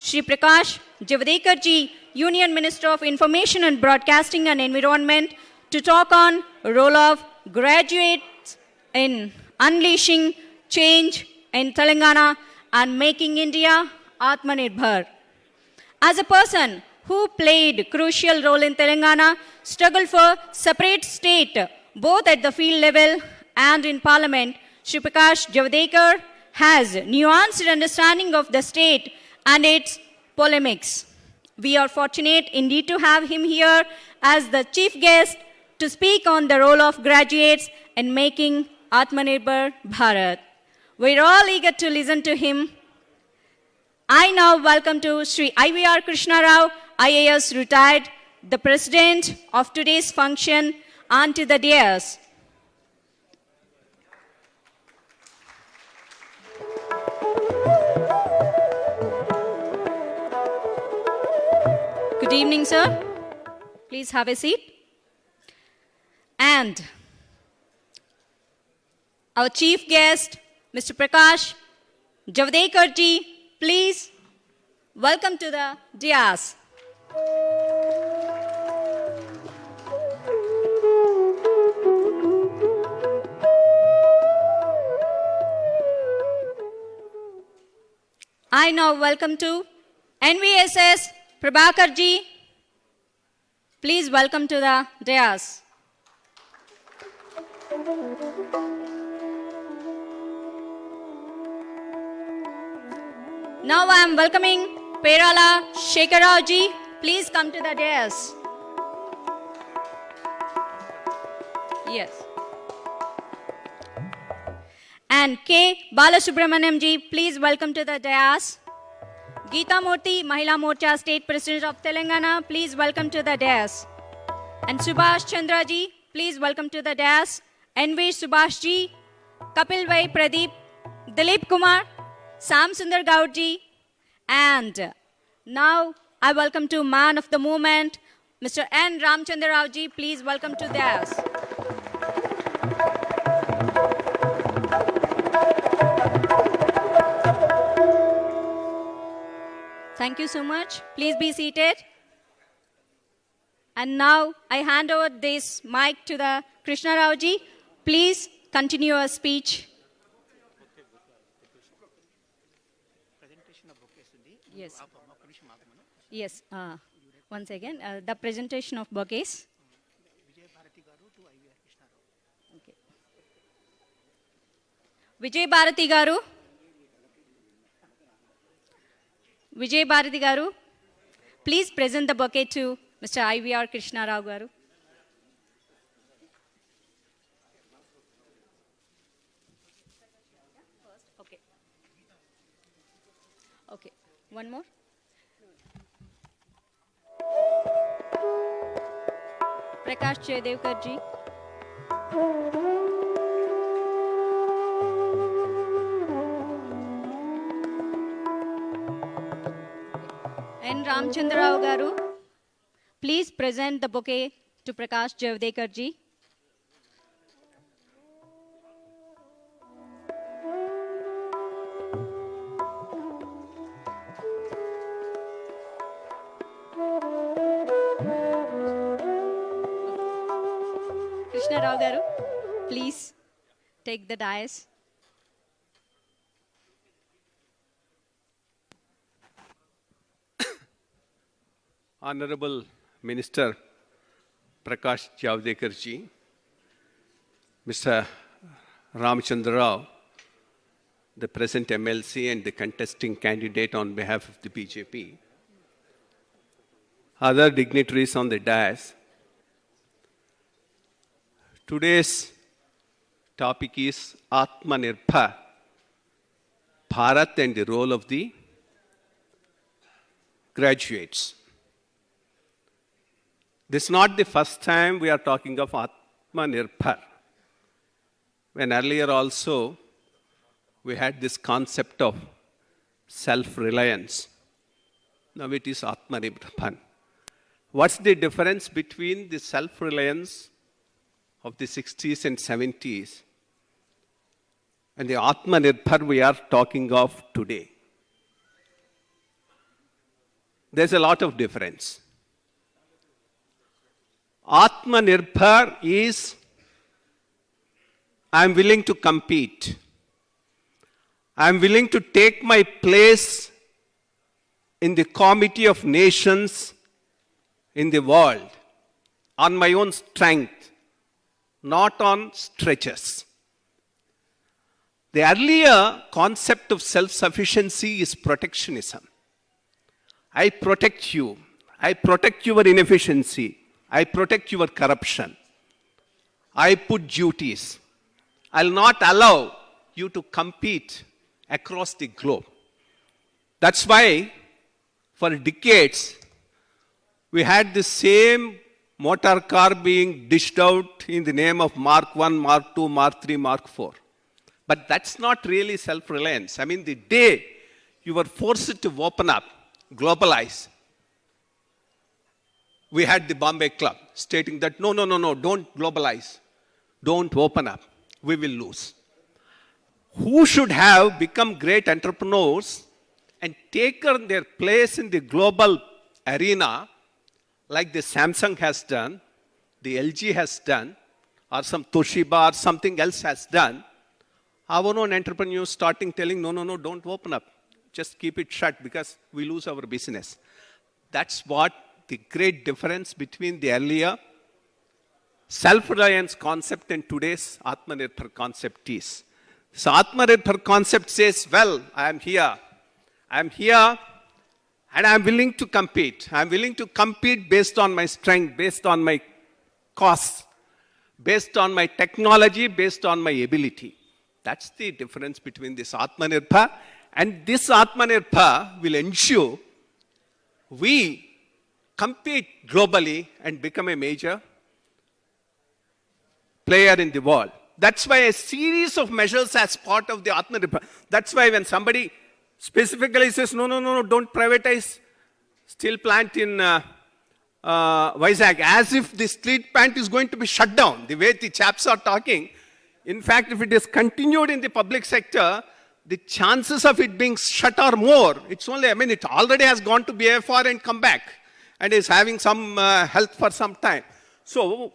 Shri Prakash Javadekar ji, Union Minister of Information and Broadcasting and Environment, to talk on role of graduates in unleashing change in Telangana and making India Atmanirbhar. As a person who played crucial role in Telangana, struggled for separate state, both at the field level and in parliament, Shri Prakash Javadekar has nuanced understanding of the state and its polemics. We are fortunate indeed to have him here as the chief guest to speak on the role of graduates in making Atmanirbhar Bharat. We're all eager to listen to him. I now welcome to Sri IVR Krishna Rao, IAS retired, the president of today's function, onto the dais. Good evening, sir. Please have a seat. And our chief guest, Mr. Prakash Javadekar ji, please welcome to the dais. I now welcome to NVSS Prabhakar ji. Please welcome to the dais. Now I am welcoming Perala Shekhar Rao ji. Please come to the dais. Yes. And K. Balasubramaniam ji, please welcome to the dais. Geeta Murthy, Mahila Morcha State President of Telangana, please welcome to the dais. And Subhash Chandra ji, please welcome to the dais. NV Subhash ji, Kapil Vai Pradeep, Dilip Kumar, Sam Sundar Gaud ji, and now I welcome to man of the movement, Mr. N. Ramchandra Rao ji, please welcome to the dais. Thank you so much. Please be seated. And now I hand over this mic to the Krishna Rao ji. Please continue your speech. Yes. Yes. Once again, the presentation of bouquets. Okay. Vijay Bharati garu. Vijay Bharati garu, please present the bouquet to Mr. IVR Krishna Rao garu. Okay. Okay. One more. Prakash Javadekar ji. N. Ramchandra Rao garu, please present the bouquet to Prakash Javadekar ji. Krishna Rao garu, please take the dais. Honorable Minister Prakash Javadekar ji, Mr. Ramchandra Rao, the present MLC and the contesting candidate on behalf of the BJP, other dignitaries on the dais. Today's topic is Atmanirbhar Bharat and the role of the graduates. This is not the first time we are talking of Atmanirbhar. When earlier also we had this concept of self-reliance. Now it is Atmanirbhar. What's the difference between the self-reliance of the 60s and 70s and the Atmanirbhar we are talking of today? there's a lot of difference. Atmanirbhar is, I'm willing to compete. I'm willing to take my place in the committee of nations in the world on my own strength, not on stretches. The earlier concept of self-sufficiency is protectionism. I protect you. I protect your inefficiency. I protect your corruption. I put duties. I'll not allow you to compete across the globe. That's why, for decades, we had the same motor car being dished out in the name of Mark 1, Mark 2, Mark 3, Mark 4. But that's not really self-reliance. I mean, the day you were forced to open up, globalize, we had the Bombay Club stating that, no, don't globalize. Don't open up. We will lose. Who should have become great entrepreneurs and taken their place in the global arena like the Samsung has done, the LG has done, or some Toshiba or something else has done, our own entrepreneurs starting telling, no, don't open up. Just keep it shut because we lose our business. That's what the great difference between the earlier self-reliance concept and today's Atmanirbhar concept is. So Atmanirbhar concept says, well, I am here and I am willing to compete. I am willing to compete based on my strength, based on my costs, based on my technology, based on my ability. That's the difference between this Atmanirbhar, and this Atmanirbhar will ensure we compete globally and become a major player in the world. That's why a series of measures as part of the Atmanirbhar. That's why when somebody specifically says, no, don't privatize steel plant in Vizag, as if the steel plant is going to be shut down, the way the chaps are talking. In fact, if it is continued in the public sector, the chances of it being shut are more. It's only, it already has gone to BFR and come back and is having some health for some time. So,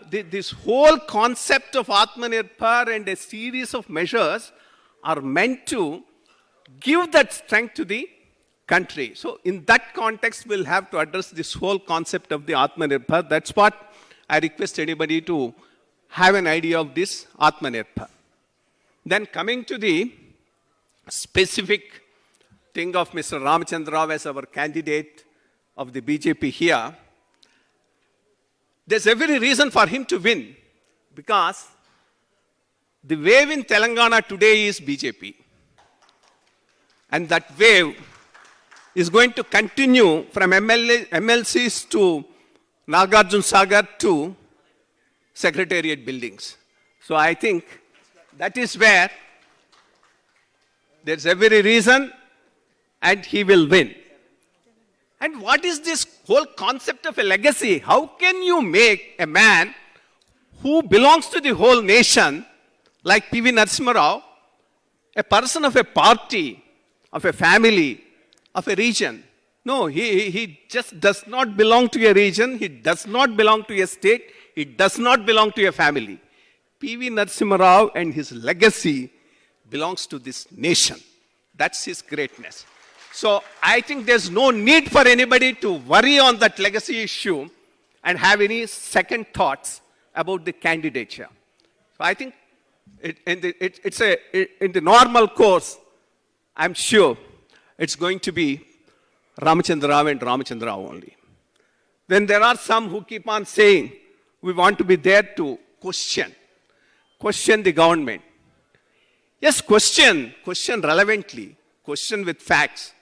this whole concept of Atmanirbhar and a series of measures are meant to give that strength to the country. So, in that context, we'll have to address this whole concept of the Atmanirbhar. That's what I request anybody to have an idea of this Atmanirbhar. Then coming to the specific thing of Mr. Ramachandra Rao as our candidate of the BJP here, there's every reason for him to win because the wave in Telangana today is BJP. And that wave is going to continue from MLCs to Nagarjun Sagar to Secretariat buildings. So I think that is where there's every reason and he will win. And what is this whole concept of a legacy? How can you make a man who belongs to the whole nation, like P.V. Narasimha Rao, a person of a party, of a family, of a region? No, he just does not belong to a region, he does not belong to a state, he does not belong to a family. P.V. Narasimha Rao and his legacy belongs to this nation. That's his greatness. So I think there's no need for anybody to worry on that legacy issue and have any second thoughts about the candidature. So I think in the normal course, I'm sure it's going to be Ramachandra Rao and Ramachandra Rao only. Then there are some who keep on saying, we want to be there to question the government. Yes, question relevantly, question with facts.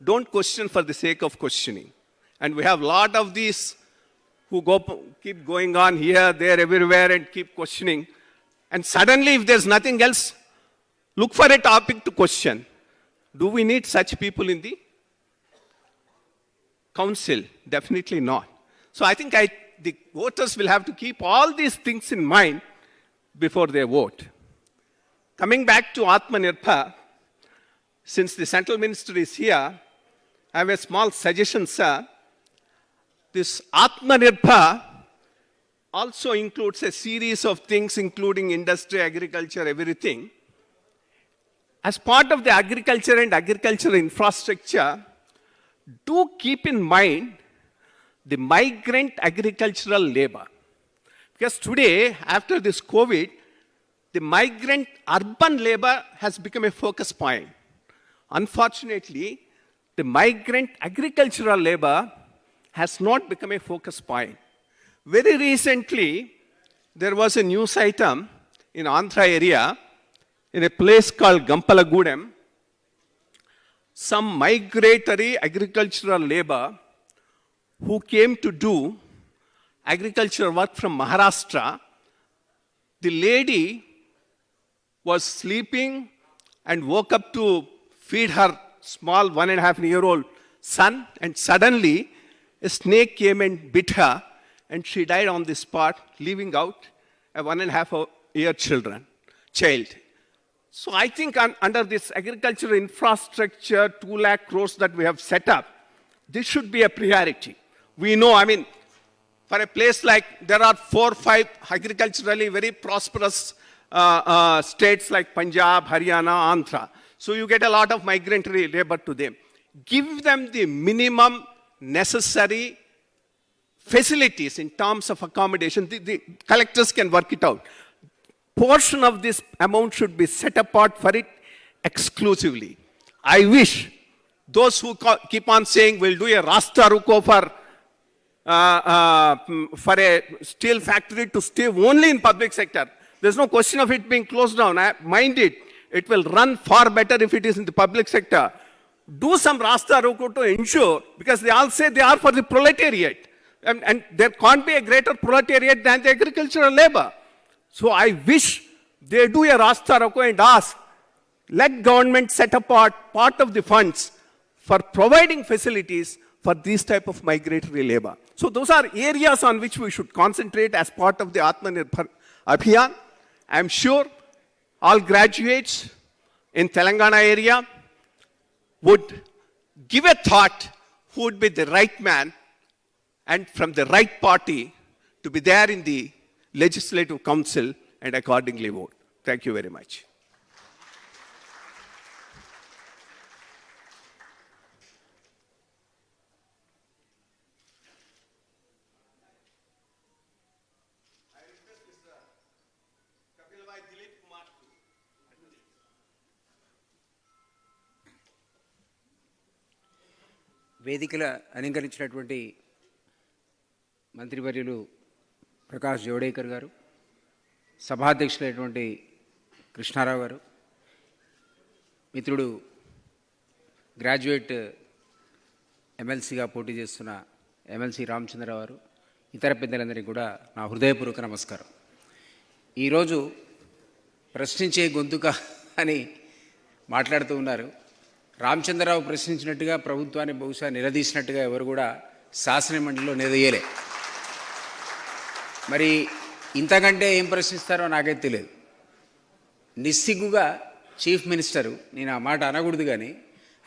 Don't question for the sake of questioning. And we have a lot of these who keep going on here, there, everywhere and keep questioning. And suddenly, if there's nothing else, look for a topic to question. Do we need such people in the council? Definitely not. So I think the voters will have to keep all these things in mind before they vote. Coming back to Atmanirbhar, since the central minister is here, I have a small suggestion, sir. This Atmanirbhar also includes a series of things, including industry, agriculture, everything. As part of the agriculture and agricultural infrastructure, do keep in mind the migrant agricultural labor. Because today, after this COVID, the migrant urban labor has become a focus point. Unfortunately, the migrant agricultural labor has not become a focus point. Very recently, there was a news item in Andhra area, in a place called Gampalagudem. Some migratory agricultural labor who came to do agricultural work from Maharashtra, the lady was sleeping and woke up to feed her small 1.5-year-old son, and suddenly a snake came and bit her, and she died on the spot, leaving out a 1.5-year child. So I think under this agricultural infrastructure, 2 lakh crores that we have set up, this should be a priority. We know, for a place like, there are 4 or 5 agriculturally very prosperous states like Punjab, Haryana, Andhra. So you get a lot of migratory labor to them. Give them the minimum necessary facilities in terms of accommodation. The collectors can work it out. Portion of this amount should be set apart for it exclusively. I wish those who keep on saying we'll do a Rasta Ruko for a steel factory to stay only in public sector. There's no question of it being closed down. Mind it will run far better if it is in the public sector. Do some Rasta Ruko to ensure, because they all say they are for the proletariat. And there can't be a greater proletariat than the agricultural labor. So I wish they do a Rasta Ruko and ask, let government set apart part of the funds for providing facilities for these type of migratory labor. So those are areas on which we should concentrate as part of the Atmanirbhar Abhiyan. I'm sure all graduates in Telangana area would give a thought who would be the right man and from the right party to be there in the Legislative Council and accordingly vote. Thank you very much. వేదికల అలంకరించినటువంటి మంత్రివర్యులు ప్రకాష్ జవడేకర్ గారు, సభాధ్యక్షులైనటువంటి కృష్ణారావు గారు, మిత్రుడు graduate ఎమ్మెల్సీగా పోటీ చేస్తున్న MLC Ramachandra Rao గారు, ఇతర పెద్దలందరికీ కూడా నా హృదయపూర్వక నమస్కారం. ఈరోజు ప్రశ్నించే గొంతుక అని మాట్లాడుతూ ఉన్నారు. రామచంద్రరావు ప్రశ్నించినట్టుగా ప్రభుత్వాన్ని బహుశా నిలదీసినట్టుగా ఎవరు కూడా శాసనమండలిలో నిలదీయలే. మరి ఇంతకంటే ఏం ప్రశ్నిస్తారో నాకైతే తెలియదు. నిస్సిగ్గుగా చీఫ్ మినిస్టరు, నేను ఆ మాట అనకూడదు కానీ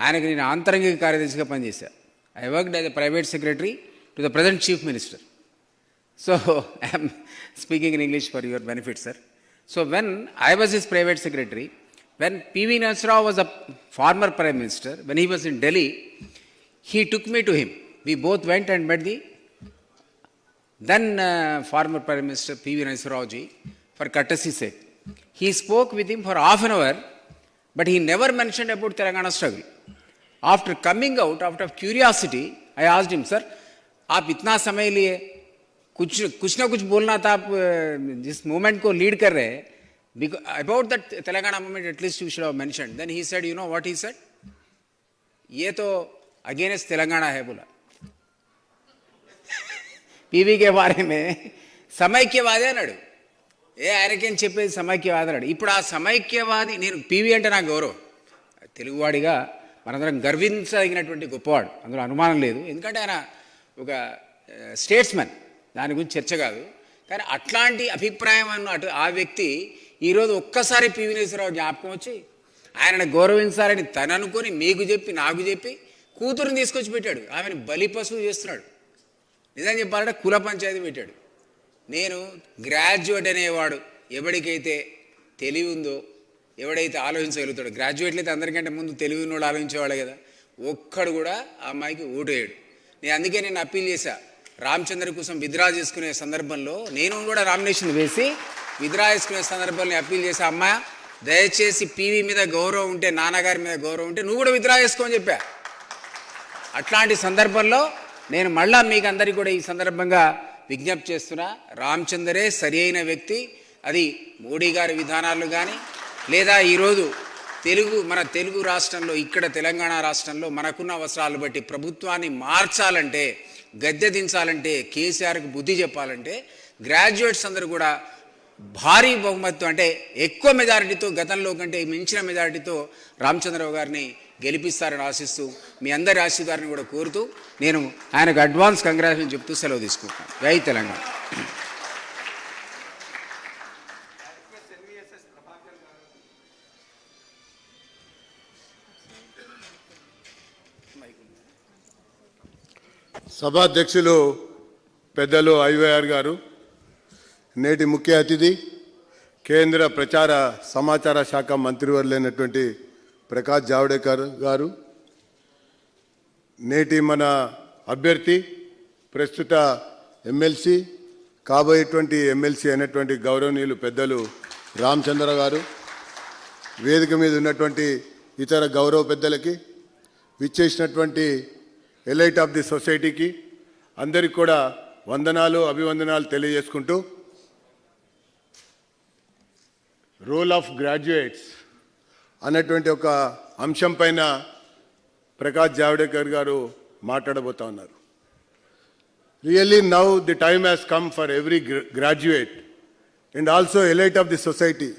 ఆయనకు నేను ఆంతరంగిక కార్యదర్శిగా పనిచేశాను. I worked as a private secretary to the present chief minister. So I'm speaking in English for your benefit, sir. So when I was his private secretary, when P.V. Narasimha Rao was a former Prime Minister, when he was in Delhi, he took me to him. We both went and met the then former Prime Minister P.V. Narasimha Rao ji for courtesy sake. He spoke with him for half an hour, but he never mentioned about Telangana struggle. After coming out, out of curiosity, I asked him, sir, आप इतना समय लिए कुछ ना कुछ बोलना था, आप जिस मूवमेंट को लीड कर रहे हैं, because about that Telangana movement, at least you should have mentioned. Then he said, you know what he said? ये तो against Telangana है बोला. पीवी के बारे में సమైక్యవాది అన్నాడు. ఆయనకేం చెప్పేది సమైక్యవాది అన్నాడు. ఇప్పుడు ఆ సమైక్యవాది, నేను పీవీ అంటే నాకు గౌరవం, తెలుగువాడిగా మనందరం గర్వించదగినటువంటి గొప్పవాడు, అందులో అనుమానం లేదు. ఎందుకంటే ఆయన ఒక స్టేట్స్మెన్, దాని గురించి చర్చ కాదు. కానీ అట్లాంటి అభిప్రాయం అన్నట్టు ఆ వ్యక్తి ఈరోజు ఒక్కసారి పివి నరసింహారావు జ్ఞాపకం వచ్చి ఆయనను గౌరవించాలని తను అనుకొని మీకు చెప్పి నాకు చెప్పి కూతురుని తీసుకొచ్చి పెట్టాడు, ఆమెను బలిపశువు చేస్తున్నాడు. నిజం చెప్పాలంటే కుల పంచాయతీ పెట్టాడు. నేను గ్రాడ్యుయేట్ అనేవాడు ఎవడికైతే తెలివి ఉందో, ఎవడైతే ఆలోచించగలుగుతాడో, గ్రాడ్యుయేట్లు అయితే అందరికంటే ముందు తెలివి ఉన్నోడు ఆలోచించేవాడు కదా, ఒక్కడు కూడా ఆ అమ్మాయికి ఓటు వేయడు. నేను అందుకే నేను అప్పీల్ చేశా, రామచంద్ర కోసం విత్డ్రా చేసుకునే సందర్భంలో నేను కూడా నామినేషన్ వేసి విత్డ్రా చేసుకునే సందర్భంలో అప్పీల్ చేశా, అమ్మ దయచేసి పీవీ మీద గౌరవం ఉంటే, నాన్నగారి మీద గౌరవం ఉంటే నువ్వు కూడా విత్డ్రా చేసుకోని చెప్పా. అట్లాంటి సందర్భంలో నేను మళ్ళా మీకు అందరికీ కూడా ఈ సందర్భంగా విజ్ఞప్తి చేస్తున్నా, రామచంద్రే సరి అయిన వ్యక్తి. అది మోడీ గారి విధానాలు కానీ, లేదా ఈరోజు మన తెలుగు రాష్ట్రంలో, ఇక్కడ తెలంగాణ రాష్ట్రంలో మనకున్న అవసరాలు బట్టి ప్రభుత్వాన్ని మార్చాలంటే, గద్దె దించాలంటే, కేసీఆర్కి బుద్ధి చెప్పాలంటే గ్రాడ్యుయేట్స్ అందరూ కూడా భారీ బహుమతితో, అంటే ఎక్కువ మెజారిటీతో, గతంలో కంటే మించిన మెజారిటీతో రామచంద్రరావు గారిని గెలిపిస్తారని ఆశిస్తూ, మీ అందరి ఆశీర్వాదాన్ని కూడా కోరుతూ నేను ఆయనకు అడ్వాన్స్ కంగ్రాచులేషన్ చెప్తూ సెలవు తీసుకుంటాను. జై తెలంగాణ. సభాధ్యక్షులు పెద్దలు ఐవైఆర్ గారు, నేటి ముఖ్య అతిథి కేంద్ర ప్రచార సమాచార శాఖ మంత్రివర్యులైనటువంటి ప్రకాష్ జావడేకర్ గారు, నేటి మన అభ్యర్థి ప్రస్తుత ఎమ్మెల్సీ కాబోయేటువంటి ఎమ్మెల్సీ అయినటువంటి గౌరవనీయులు పెద్దలు రామచంద్ర గారు, వేదిక మీద ఉన్నటువంటి ఇతర గౌరవ పెద్దలకి, విచ్చేసినటువంటి ఎలైట్ ఆఫ్ ది సొసైటీకి అందరికి కూడా వందనాలు, అభివందనాలు తెలియజేసుకుంటూ, రోల్ ఆఫ్ గ్రాడ్యుయేట్స్ అన్నటువంటి ఒక అంశం పైన ప్రకాష్ జావడేకర్ గారు మాట్లాడబోతా ఉన్నారు. Really now the time has come for every graduate and also elite of the society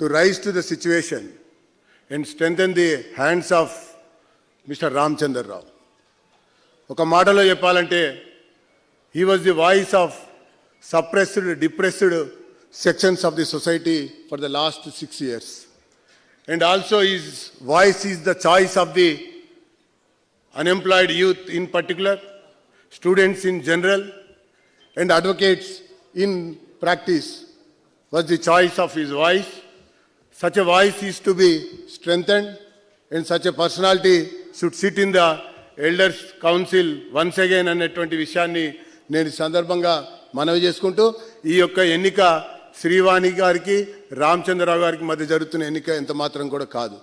to rise to the situation and strengthen the hands of mister Ramachandra Rao. ఒక మాటలో చెప్పాలంటే, he was the voice of suppressed, depressed sections of the society for the last 6 years. And also his voice is the choice of the unemployed youth in particular, students in general, and advocates in practice was the choice of his voice. Such a voice is to be strengthened, and such a personality should sit in the elders council once again అనేటువంటి విషయాన్ని నేను ఈ సందర్భంగా మనవి చేసుకుంటూ, ఈ యొక్క ఎన్నిక శ్రీవాణి గారికి రామచంద్రరావు గారికి మధ్య జరుగుతున్న ఎన్నిక ఎంత మాత్రం కూడా కాదు.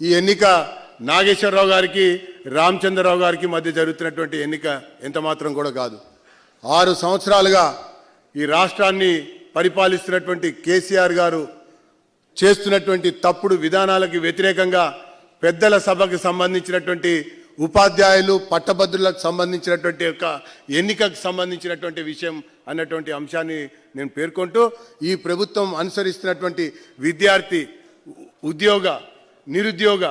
ఈ ఎన్నిక నాగేశ్వరరావు గారికి రామచంద్రరావు గారికి మధ్య జరుగుతున్నటువంటి ఎన్నిక ఎంత మాత్రం కూడా కాదు. 6 సంవత్సరాలుగా ఈ రాష్ట్రాన్ని పరిపాలిస్తున్నటువంటి కేసీఆర్ గారు చేస్తున్నటువంటి తప్పుడు విధానాలకు వ్యతిరేకంగా పెద్దల సభకు సంబంధించినటువంటి ఉపాధ్యాయులు, పట్టభద్రులకు సంబంధించినటువంటి యొక్క ఎన్నికకు సంబంధించినటువంటి విషయం అన్నటువంటి అంశాన్ని నేను పేర్కొంటూ, ఈ ప్రభుత్వం అనుసరిస్తున్నటువంటి విద్యార్థి, ఉద్యోగ, నిరుద్యోగ,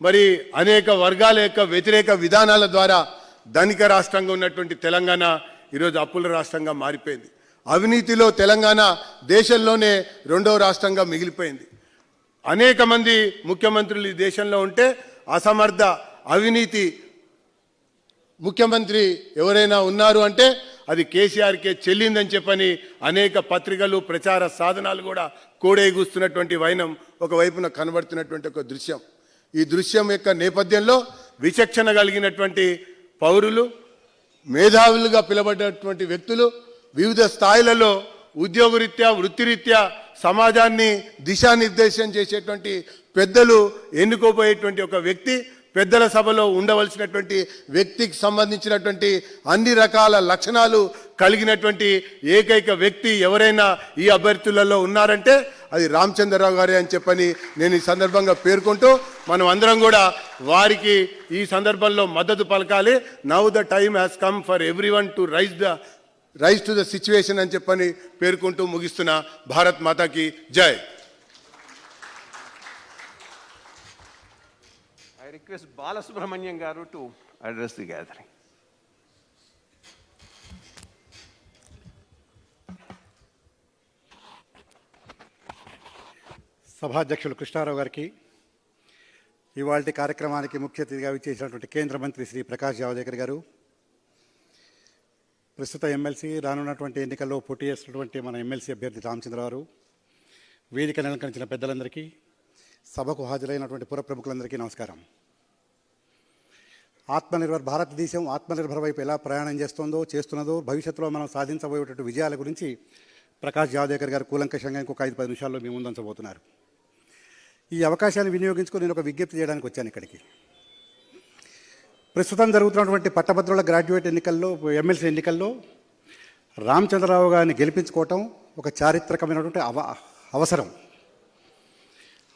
మరి అనేక వర్గాల యొక్క వ్యతిరేక విధానాల ద్వారా ధనిక రాష్ట్రంగా ఉన్నటువంటి తెలంగాణ ఈరోజు అప్పుల రాష్ట్రంగా మారిపోయింది. అవినీతిలో తెలంగాణ దేశంలోనే 2వ రాష్ట్రంగా మిగిలిపోయింది. అనేక మంది ముఖ్యమంత్రులు ఈ దేశంలో ఉంటే అసమర్థ, అవినీతి ముఖ్యమంత్రి ఎవరైనా ఉన్నారు అంటే అది కేసీఆర్కే చెల్లిందని చెప్పని అనేక పత్రికలు, ప్రచార సాధనాలు కూడా కోడేగుస్తున్నటువంటి వైనం ఒకవైపున కనబడుతున్నటువంటి ఒక దృశ్యం. ఈ దృశ్యం యొక్క నేపథ్యంలో విచక్షణ కలిగినటువంటి పౌరులు, మేధావులుగా పిలువబడినటువంటి వ్యక్తులు, వివిధ స్థాయిలలో ఉద్యోగరీత్యా, వృత్తిరీత్యా సమాజాన్ని దిశానిర్దేశం చేసేటువంటి పెద్దలు ఎన్నుకోబోయేటువంటి ఒక వ్యక్తి, పెద్దల సభలో ఉండవలసినటువంటి వ్యక్తికి సంబంధించినటువంటి అన్ని రకాల లక్షణాలు కలిగినటువంటి ఏకైక వ్యక్తి ఎవరైనా ఈ అభ్యర్థులలో ఉన్నారంటే అది రామచంద్రరావు గారే అని చెప్పని నేను ఈ సందర్భంగా పేర్కొంటూ, మనం అందరం కూడా వారికి ఈ సందర్భంలో మద్దతు పలకాలి. Now the time has come for everyone to rise to the situation అని చెప్పని పేర్కొంటూ ముగిస్తున్న. భారత్ మాతాకి జై. I request Balasubramanian Garu to address the gathering. సభాధ్యక్షులు కృష్ణారావు గారికి, ఇవాల్టి కార్యక్రమానికి ముఖ్య అతిథిగా విచ్చేసినటువంటి కేంద్ర మంత్రి శ్రీ ప్రకాష్ జావదేకర్ గారు, ప్రస్తుత ఎమ్మెల్సీ, రానున్నటువంటి ఎన్నికల్లో పోటీ చేస్తున్నటువంటి మన ఎమ్మెల్సీ అభ్యర్థి రామచంద్రరావు, వేదిక నెలకొల్చిన పెద్దలందరికీ, సభకు హాజరైనటువంటి పుర ప్రముఖులందరికీ నమస్కారం. ఆత్మనిర్భర్ భారతదేశం ఆత్మనిర్భర్ వైపు ఎలా ప్రయాణం చేస్తున్నదో, భవిష్యత్తులో మనం సాధించబోయేటువంటి విజయాల గురించి ప్రకాష్ జావదేకర్ గారు కూలంకషంగా ఇంకొక 5-10 నిమిషాల్లో మీ ముందుంచబోతున్నారు. ఈ అవకాశాన్ని వినియోగించుకొని నేను ఒక విజ్ఞప్తి చేయడానికి వచ్చాను ఇక్కడికి. ప్రస్తుతం జరుగుతున్నటువంటి పట్టభద్రుల గ్రాడ్యుయేట్ ఎన్నికల్లో, ఎమ్మెల్సీ ఎన్నికల్లో రామచంద్రరావు గారిని గెలిపించుకోవటం ఒక చారిత్రకమైనటువంటి అవసరం.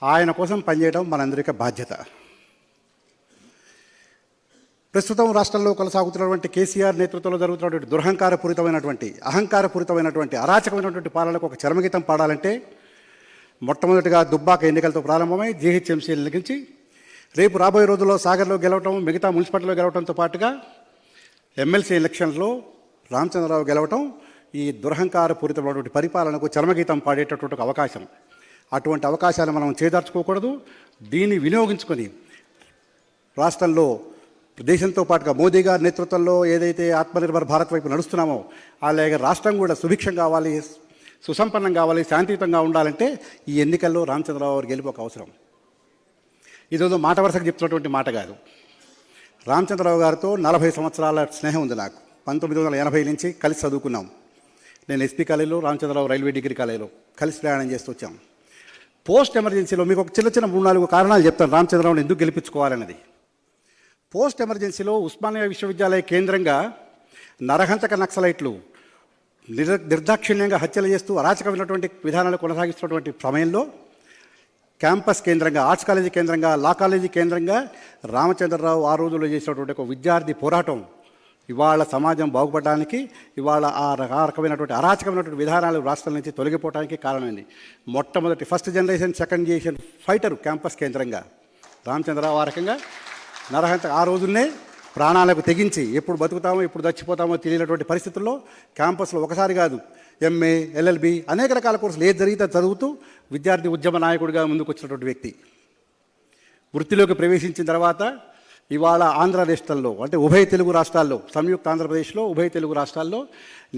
ఆయన కోసం పనిచేయడం మనందరికీ బాధ్యత. ప్రస్తుతం రాష్ట్రంలో కొనసాగుతున్నటువంటి కేసీఆర్ నేతృత్వంలో జరుగుతున్నటువంటి అహంకారపూరితమైనటువంటి అరాచకమైనటువంటి పాలనకు ఒక చరమగీతం పాడాలంటే మొట్టమొదటిగా దుబ్బాక ఎన్నికలతో ప్రారంభమై జీహెచ్ఎంసీ ఎన్నికరించి రేపు రాబోయే రోజుల్లో సాగర్లో గెలవటం, మిగతా మున్సిపాలిటీలో గెలవటంతో పాటుగా ఎమ్మెల్సీ ఎలక్షన్లో రామచంద్రరావు గెలవటం ఈ దురహంకారపూరితమైనటువంటి పరిపాలనకు చరమగీతం పాడేటటువంటి ఒక అవకాశం. అటువంటి అవకాశాలు మనం చేదార్చుకోకూడదు. దీన్ని వినియోగించుకొని రాష్ట్రంలో దేశంతో పాటుగా మోదీ గారి నేతృత్వంలో ఏదైతే ఆత్మనిర్భర్ భారత్ వైపు నడుస్తున్నామో అలాగే రాష్ట్రం కూడా సుభిక్షం కావాలి, సుసంపన్నం కావాలి, శాంతియుతంగా ఉండాలంటే ఈ ఎన్నికల్లో రామచంద్రరావు గారు గెలుపు ఒక అవసరం. ఇదేదో మాట వరుసకు చెప్తున్నటువంటి మాట కాదు. రామచంద్రరావు గారితో 40 సంవత్సరాల స్నేహం ఉంది నాకు. 1980 నుంచి కలిసి చదువుకున్నాం. నేను ఎస్పీ కాలేజీలో, రామచంద్రరావు రైల్వే డిగ్రీ కాలేజీలో కలిసి ప్రయాణం చేస్తూ వచ్చాం. పోస్ట్ ఎమర్జెన్సీలో మీకు ఒక చిన్న 3-4 కారణాలు చెప్తాను రామచంద్రరావుని ఎందుకు గెలిపించుకోవాలన్నది. పోస్ట్ ఎమర్జెన్సీలో ఉస్మానియా విశ్వవిద్యాలయ కేంద్రంగా నరహంతక నక్సలైట్లు నిర్దాక్షిణ్యంగా హత్యలు చేస్తూ అరాచకమైనటువంటి విధానాలు కొనసాగిస్తున్నటువంటి సమయంలో క్యాంపస్ కేంద్రంగా, ఆర్ట్స్ కాలేజీ కేంద్రంగా, లా కాలేజీ కేంద్రంగా రామచంద్రరావు ఆ రోజుల్లో చేసినటువంటి ఒక విద్యార్థి పోరాటం ఇవాళ సమాజం బాగుపడడానికి, ఇవాళ ఆ రకమైనటువంటి అరాచకమైనటువంటి విధానాలు రాష్ట్రం నుంచి తొలగిపోవడానికి కారణమైంది. మొట్టమొదటి first generation, second generation fighter campus కేంద్రంగా రామచంద్రరావు ఆ రకంగా ఆ రోజునే ప్రాణాలకు తెగించి ఎప్పుడు బతుకుతామో ఎప్పుడు చచ్చిపోతామో తెలియనటువంటి పరిస్థితుల్లో క్యాంపస్లో ఒకసారి కాదు ఎంఏ, ఎల్ఎల్బి అనేక రకాల కోర్సులు ఏది జరిగితే చదువుతూ విద్యార్థి ఉద్యమ నాయకుడిగా ముందుకు వచ్చినటువంటి వ్యక్తి. వృత్తిలోకి ప్రవేశించిన తర్వాత ఇవాళ ఆంధ్ర రాష్ట్రంలో, అంటే ఉభయ తెలుగు రాష్ట్రాల్లో, సంయుక్త ఆంధ్రప్రదేశ్లో ఉభయ తెలుగు రాష్ట్రాల్లో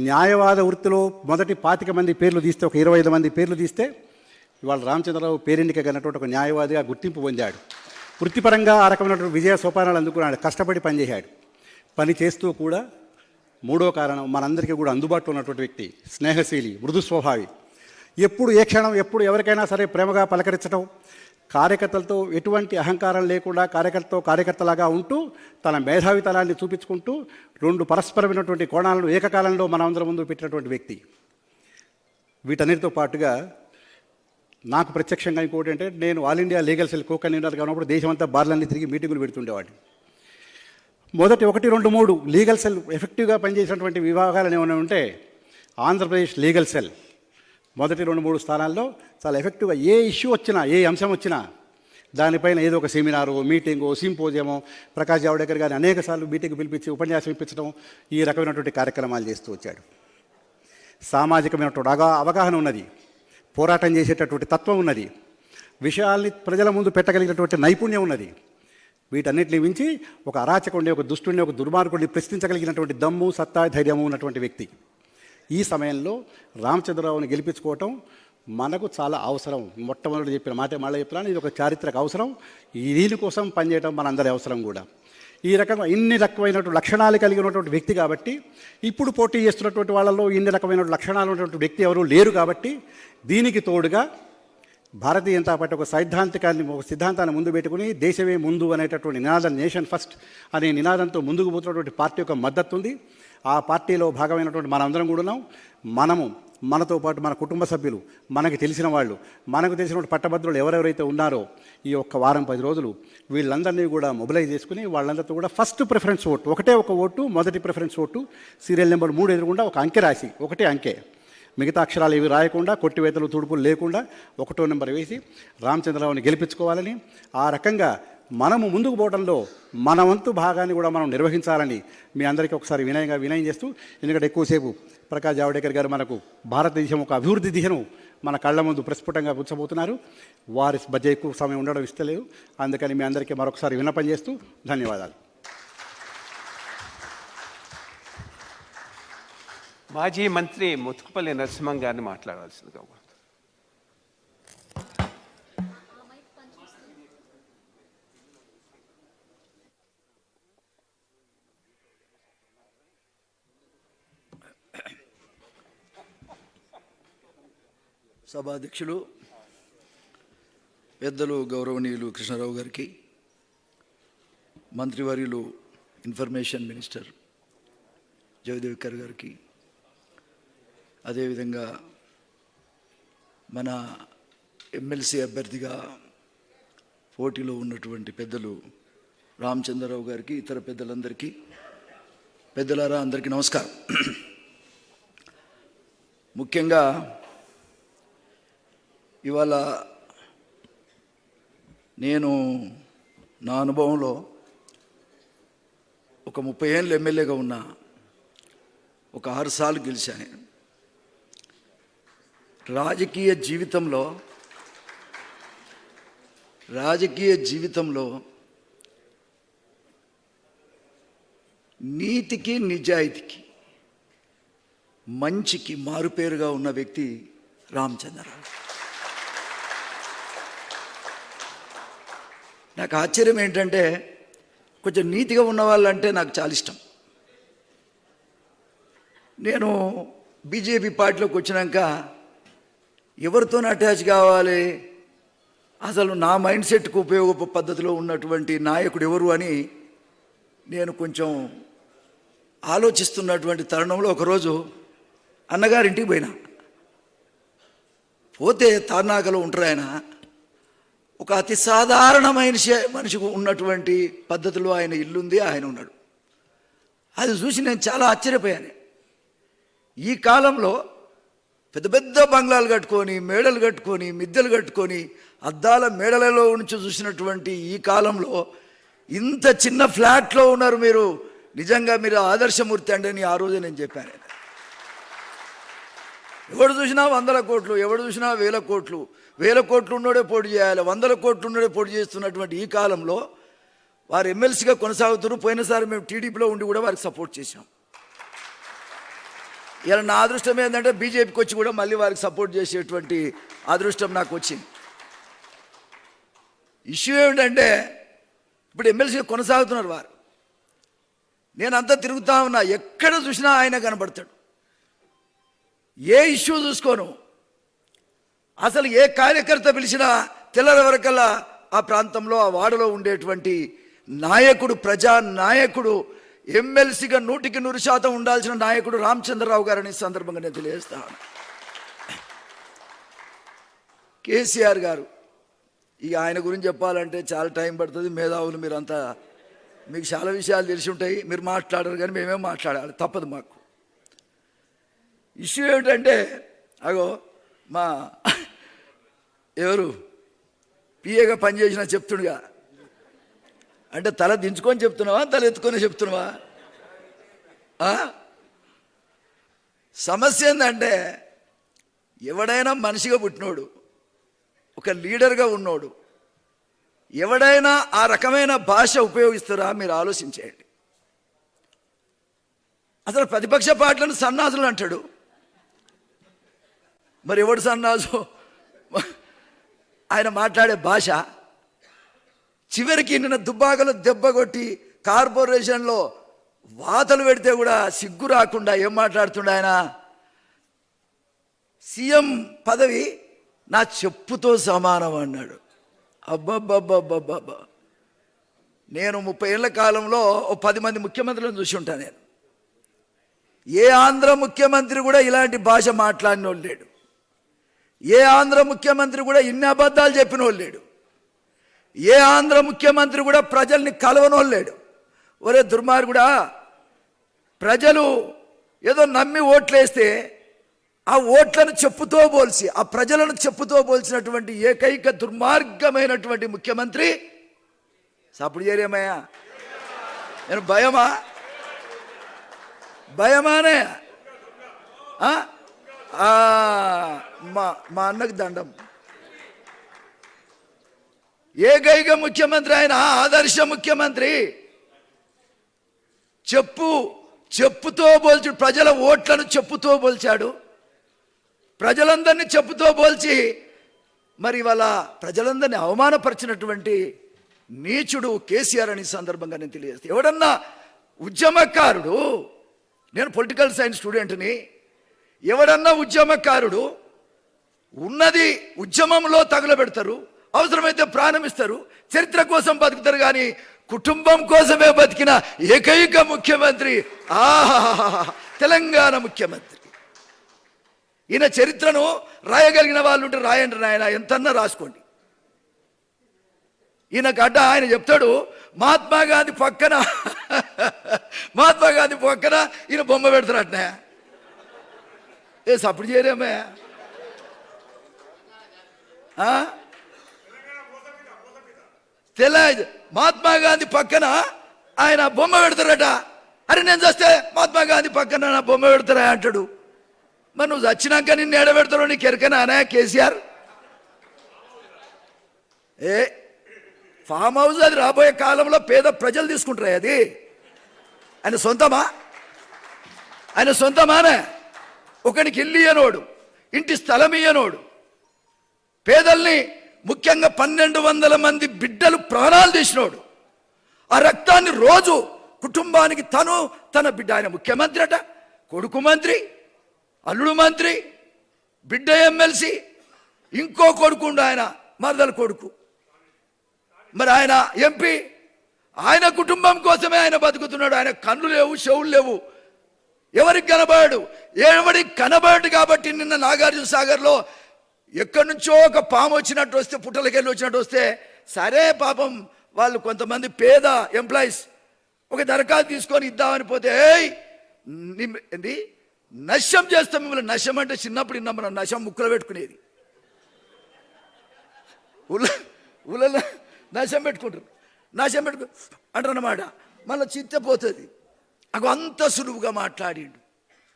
న్యాయవాద వృత్తిలో మొదటి 25 మంది పేర్లు తీస్తే, ఒక 25 మంది పేర్లు తీస్తే ఇవాళ రామచంద్రరావు పేరెన్నికైనటువంటి ఒక న్యాయవాదిగా గుర్తింపు పొందాడు. వృత్తిపరంగా ఆ రకమైనటువంటి విజయ సోపానాలు అందుకున్నాడు. కష్టపడి పనిచేశాడు. పని చేస్తూ కూడా మూడో కారణం, మనందరికీ కూడా అందుబాటులో ఉన్నటువంటి వ్యక్తి, స్నేహశీలి, మృదు స్వభావి. ఎప్పుడు ఏ క్షణం ఎప్పుడు ఎవరికైనా సరే ప్రేమగా పలకరించడం, కార్యకర్తలతో ఎటువంటి అహంకారం లేకుండా కార్యకర్తలాగా ఉంటూ తన మేధావితనాన్ని చూపించుకుంటూ 2 పరస్పరమైనటువంటి కోణాలను ఏకకాలంలో మనందరం ముందు పెట్టినటువంటి వ్యక్తి. వీటన్నిటితో పాటుగా నాకు ప్రత్యక్షంగా ఇంకోటి అంటే, నేను ఆల్ ఇండియా లీగల్ సెల్ కో-కన్వీనర్గా ఉన్నప్పుడు దేశమంతా బార్లన్నీ తిరిగి మీటింగులు పెడుతుండేవాడిని. మొదటి 1, 2, 3 లీగల్ సెల్ ఎఫెక్టివ్గా పనిచేసినటువంటి విభాగాలు ఏమైనా ఉంటే ఆంధ్రప్రదేశ్ లీగల్ సెల్ మొదటి 2-3 స్థానాల్లో చాలా ఎఫెక్టివ్గా ఏ ఇష్యూ వచ్చినా, ఏ అంశం వచ్చినా దానిపైన ఏదో ఒక సెమినారో, మీటింగో, సింపోజియమో, ప్రకాష్ జావడేకర్ గారిని అనేకసార్లు మీటింగ్ పిలిపించి ఉపన్యాసం ఇప్పించడం, ఈ రకమైనటువంటి కార్యక్రమాలు చేస్తూ వచ్చాడు. సామాజికమైనటువంటి అవగాహన ఉన్నది, పోరాటం చేసేటటువంటి తత్వం ఉన్నది, విషయాల్ని ప్రజల ముందు పెట్టగలిగినటువంటి నైపుణ్యం ఉన్నది. వీటన్నిటిని మించి ఒక అరాచకుడిని, ఒక దుష్టుడిని, ఒక దుర్మార్గుడిని ప్రశ్నించగలిగినటువంటి దమ్ము, సత్తా, ధైర్యము ఉన్నటువంటి వ్యక్తి. ఈ సమయంలో రామచంద్రరావుని గెలిపించుకోవటం మనకు చాలా అవసరం. మొట్టమొదటి చెప్పిన మాట మళ్ళీ చెప్తున్నాను, ఇది ఒక చారిత్రక అవసరం. దీనికోసం పనిచేయడం మనందరి అవసరం కూడా. ఈ రకంగా ఇన్ని రకమైనటువంటి లక్షణాలు కలిగి ఉన్నటువంటి వ్యక్తి కాబట్టి, ఇప్పుడు పోటీ చేస్తున్నటువంటి వాళ్ళలో ఇన్ని రకమైన లక్షణాలు ఉన్నటువంటి వ్యక్తి ఎవరు లేరు కాబట్టి, దీనికి తోడుగా భారతీయ జనతా పార్టీ ఒక సిద్ధాంతాన్ని ముందు పెట్టుకుని దేశమే ముందు అనేటటువంటి నినాదం, నేషన్ ఫస్ట్ అనే నినాదంతో ముందుకు పోతున్నటువంటి పార్టీ యొక్క మద్దతు ఉంది. ఆ పార్టీలో భాగమైనటువంటి మనందరం కూడా ఉన్నాం. మనతో పాటు మన కుటుంబ సభ్యులు, మనకి తెలిసిన వాళ్ళు, మనకు తెలిసినటువంటి పట్టభద్రులు ఎవరెవరైతే ఉన్నారో ఈ ఒక్క వారం 10 రోజులు వీళ్ళందరినీ కూడా మొబిలైజ్ చేసుకుని వాళ్ళందరితో కూడా ఫస్ట్ ప్రిఫరెన్స్ ఓటు, ఒకటే ఒక ఓటు, మొదటి ప్రిఫరెన్స్ ఓటు, సీరియల్ నెంబర్ 3 ఎదురుకుండా ఒక అంకె రాసి, ఒకటే అంకె, మిగతా అక్షరాలు ఏవి రాయకుండా, కొట్టివేతలు తుడుపులు లేకుండా 1వ నెంబర్ వేసి రామచంద్రరావుని గెలిపించుకోవాలని, ఆ రకంగా మనము ముందుకు పోవడంలో మన వంతు భాగాన్ని కూడా మనం నిర్వహించాలని మీ అందరికీ ఒకసారి వినయం చేస్తూ, ఎందుకంటే ఎక్కువసేపు ప్రకాష్ జావడేకర్ గారు మనకు భారతదేశం ఒక అభివృద్ధి దిశను మన కళ్ళ ముందు ప్రస్ఫుటంగా ఉంచబోతున్నారు. వారి మధ్య ఎక్కువ సమయం ఉండడం ఇస్తలేదు. అందుకని మీ అందరికీ మరొకసారి విన్నపం చేస్తూ ధన్యవాదాలు. మాజీ మంత్రి ముత్తుకుపల్లి నరసింహం గారిని మాట్లాడాల్సిందిగా. సభాధ్యక్షులు పెద్దలు గౌరవనీయులు కృష్ణారావు గారికి, మంత్రివర్యులు ఇన్ఫర్మేషన్ మినిస్టర్ జగదేవికర్ గారికి, అదేవిధంగా మన ఎమ్మెల్సీ అభ్యర్థిగా పోటీలో ఉన్నటువంటి పెద్దలు రామచంద్రరావు గారికి, ఇతర పెద్దలందరికీ, పెద్దలారా అందరికీ నమస్కారం. ముఖ్యంగా ఇవాళ నేను నా అనుభవంలో ఒక 30 ఏళ్ళు ఎమ్మెల్యేగా ఉన్నా, ఒక 6 సార్లు గెలిచాను. రాజకీయ జీవితంలో నీతికి, నిజాయితీకి, మంచికి మారుపేరుగా ఉన్న వ్యక్తి రామచంద్రరావు. నాకు ఆశ్చర్యం ఏంటంటే, కొంచెం నీతిగా ఉన్న వాళ్ళంటే నాకు చాలా ఇష్టం. నేను బీజేపీ పార్టీలోకి వచ్చినాక ఎవరితో అటాచ్ కావాలి, అసలు నా మైండ్ సెట్కు ఉపయోగ పద్ధతిలో ఉన్నటువంటి నాయకుడు ఎవరు అని నేను కొంచెం ఆలోచిస్తున్నటువంటి తరుణంలో ఒకరోజు అన్నగారింటికి పోతే తార్నాకలో ఉంటారు ఆయన. ఒక అతి సాధారణమైన మనిషికి ఉన్నటువంటి పద్ధతిలో ఆయన ఇల్లుంది, ఆయన ఉన్నాడు. అది చూసి నేను చాలా ఆశ్చర్యపోయాను. ఈ కాలంలో పెద్ద పెద్ద బంగ్లాలు కట్టుకొని, మేడలు కట్టుకొని, మిద్దెలు కట్టుకొని, అద్దాల మేడలలో నుంచి చూసినటువంటి ఈ కాలంలో ఇంత చిన్న ఫ్లాట్లో ఉన్నారు మీరు. నిజంగా మీరు ఆదర్శమూర్తి అండి అని ఆ రోజే నేను చెప్పాను. ఎవడు చూసినా 100 కోట్లు, ఎవడు చూసినా 1000 కోట్లు, 1000 కోట్లు ఉన్నోడే పోటీ చేయాలి, 100 కోట్లు ఉన్నోడే పోటీ చేస్తున్నటువంటి ఈ కాలంలో వారు ఎమ్మెల్సీగా కొనసాగుతున్నారు. పోయినసారి మేము టీడీపీలో ఉండి కూడా వారికి సపోర్ట్ చేశాం. ఇలా నా అదృష్టం ఏంటంటే బీజేపీకి వచ్చి కూడా మళ్ళీ వారికి సపోర్ట్ చేసేటువంటి అదృష్టం నాకు వచ్చింది. ఇష్యూ ఏమిటంటే, ఇప్పుడు ఎమ్మెల్సీగా కొనసాగుతున్నారు వారు. నేనంతా తిరుగుతా ఉన్నా, ఎక్కడ చూసినా ఆయన కనబడతాడు. ఏ ఇష్యూ చూసుకోను, అసలు ఏ కార్యకర్త పిలిచినా తెల్లల వరకల్లా ఆ ప్రాంతంలో, ఆ వాడలో ఉండేటువంటి నాయకుడు, ప్రజా నాయకుడు, ఎమ్మెల్సీగా 100% ఉండాల్సిన నాయకుడు రామచంద్రరావు గారని సందర్భంగా నేను తెలియజేస్తాను. కేసీఆర్ గారు, ఇక ఆయన గురించి చెప్పాలంటే చాలా టైం పడుతుంది. మేధావులు మీరంతా, మీకు చాలా విషయాలు తెలిసి ఉంటాయి, మీరు మాట్లాడరు, కానీ మేమేం మాట్లాడాలి, తప్పదు మాకు. ఇష్యూ ఏమిటంటే, అగో మా ఎవరు పిఏగా పనిచేసినా చెప్తుండగా, అంటే తల దించుకొని చెప్తున్నావా, తల ఎత్తుకొని చెప్తున్నావా? సమస్య ఏంటంటే, ఎవడైనా మనిషిగా పుట్టినోడు, ఒక లీడర్గా ఉన్నోడు, ఎవడైనా ఆ రకమైన భాష ఉపయోగిస్తారా మీరు ఆలోచించేయండి. అసలు ప్రతిపక్ష పార్టీలను సన్నాసులు అంటాడు. మరి ఎవడు సన్నాసు? ఆయన మాట్లాడే భాష. చివరికి నిన్న దుబ్బాకలో దెబ్బ కొట్టి కార్పొరేషన్లో వాతలు పెడితే కూడా సిగ్గు రాకుండా ఏం మాట్లాడుతుండే ఆయన, సీఎం పదవి నా చెప్పుతో సమానం అన్నాడు. అబ్బబ్బబ్బబ్బబ్బబ్బా, నేను 30 ఏళ్ల కాలంలో 10 మంది ముఖ్యమంత్రులను చూసి ఉంటాను. నేను ఏ ఆంధ్ర ముఖ్యమంత్రి కూడా ఇలాంటి భాష మాట్లాడిన వాళ్ళు లేడు. ఏ ఆంధ్ర ముఖ్యమంత్రి కూడా ఇన్ని అబద్ధాలు చెప్పిన వాళ్ళు లేడు. ఏ ఆంధ్ర ముఖ్యమంత్రి కూడా ప్రజల్ని కలవనోళ్ళు లేడు. ఒరే దుర్మార్గుడా, ప్రజలు ఏదో నమ్మి ఓట్లేస్తే ఆ ఓట్లను చెప్పుతో పోల్చి, ఆ ప్రజలను చెప్పుతో పోల్చినటువంటి ఏకైక దుర్మార్గమైనటువంటి ముఖ్యమంత్రి సప్పుడు చేయరేమయ్యా. నేను భయమానే ఆ, మా అన్నకు దండం. ఏకైక ముఖ్యమంత్రి ఆయన, ఆదర్శ ముఖ్యమంత్రి. చెప్పుతో పోల్చి ప్రజల ఓట్లను చెప్పుతో పోల్చాడు. ప్రజలందరినీ చెప్పుతో పోల్చి మరి వాళ్ళ ప్రజలందరినీ అవమానపరిచినటువంటి నీచుడు కేసీఆర్ అని సందర్భంగా నేను తెలియజేస్తాను. ఎవడన్నా ఉద్యమకారుడు, నేను పొలిటికల్ సైన్స్ స్టూడెంట్ని, ఎవడన్నా ఉద్యమకారుడు ఉన్నది ఉద్యమంలో తగులబెడతారు, అవసరమైతే ప్రాణం ఇస్తారు, చరిత్ర కోసం బతుకుతారు, కానీ కుటుంబం కోసమే బతికిన ఏకైక ముఖ్యమంత్రి తెలంగాణ ముఖ్యమంత్రి. ఈయన చరిత్రను రాయగలిగిన వాళ్ళు ఉంటే రాయండి నాయన, ఎంతన్నా రాసుకోండి. ఈయన గడ్డ ఆయన చెప్తాడు, మహాత్మా గాంధీ పక్కన ఈయన బొమ్మ పెడతారు అట్నే. ఏ సప్పుడు చేయరేమే? మహాత్మా గాంధీ పక్కన ఆయన బొమ్మ పెడతారట. అరే నేను చూస్తే మహాత్మా గాంధీ పక్కన నా బొమ్మ పెడతారా అంటాడు. మరి నువ్వు చచ్చినాక నిన్ను ఎడబెడతారో నీకు ఎరకనా అనే కేసీఆర్? ఏ ఫామ్ హౌస్ అది రాబోయే కాలంలో పేద ప్రజలు తీసుకుంటారా? అది ఆయన సొంతమానే. ఒకనికి ఇల్లు ఇయ్యనోడు, ఇంటి స్థలం ఇయ్యనోడు, పేదల్ని ముఖ్యంగా 1200 మంది బిడ్డలు ప్రాణాలు తీసినోడు, ఆ రక్తాన్ని రోజు కుటుంబానికి తన బిడ్డ. ఆయన ముఖ్యమంత్రి అట, కొడుకు మంత్రి, అల్లుడు మంత్రి, బిడ్డ ఎమ్మెల్సీ, ఇంకో కొడుకుండు ఆయన మరదల కొడుకు, మరి ఆయన ఎంపీ. ఆయన కుటుంబం కోసమే ఆయన బతుకుతున్నాడు. ఆయన కన్ను లేవు, చెవులు లేవు, ఎవరికి కనబడు కాబట్టి నిన్న నాగార్జున సాగర్లో ఎక్కడి నుంచో ఒక పాము వచ్చినట్టు వస్తే, పుట్టలకెళ్ళి వచ్చినట్టు వస్తే, సరే పాపం వాళ్ళు కొంతమంది పేద ఎంప్లాయీస్ ఒక దరఖాస్తు తీసుకొని ఇద్దామని పోతే, ఏంటి నశ్యం చేస్తాం మిమ్మల్ని. నశ్యం అంటే చిన్నప్పుడు విన్నాం మనం, నశం ముక్కలు పెట్టుకునేది, ఊళ్ళలో నశం పెట్టుకుంటారు అంటారు అన్నమాట. మళ్ళీ చిత్తపోతుంది. అంత సులువుగా మాట్లాడిండు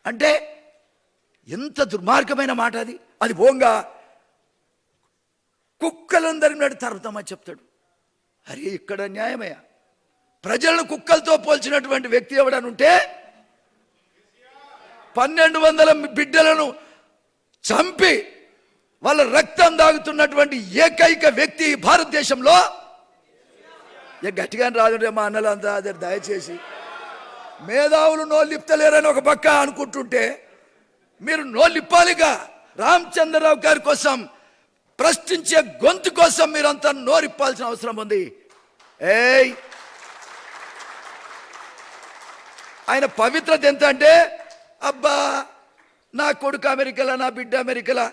అంటే ఎంత దుర్మార్గమైన మాట అది. అది పోంగా కుక్కలందరి నాడు తరుతామని చెప్తాడు. అరే ఇక్కడ న్యాయమయ్యా? ప్రజలను కుక్కలతో పోల్చినటువంటి వ్యక్తి ఎవడనుంటే 1200 బిడ్డలను చంపి వాళ్ళ రక్తం దాగుతున్నటువంటి ఏకైక వ్యక్తి భారతదేశంలో. గట్టిగా రాదు మా అన్నలంతా, అదే దయచేసి మేధావులు నోళ్ళిప్తలేరని ఒక పక్క అనుకుంటుంటే, మీరు నోళ్ళిప్పాలిగా. రామచంద్రరావు గారి కోసం, ప్రశ్నించే గొంతు కోసం మీరంతా నోరిప్పాల్సిన అవసరం ఉంది. ఆయన పవిత్రత ఎంత అంటే, అబ్బా నా కొడుకు అమెరికాలో, నా బిడ్డ అమెరికాలో,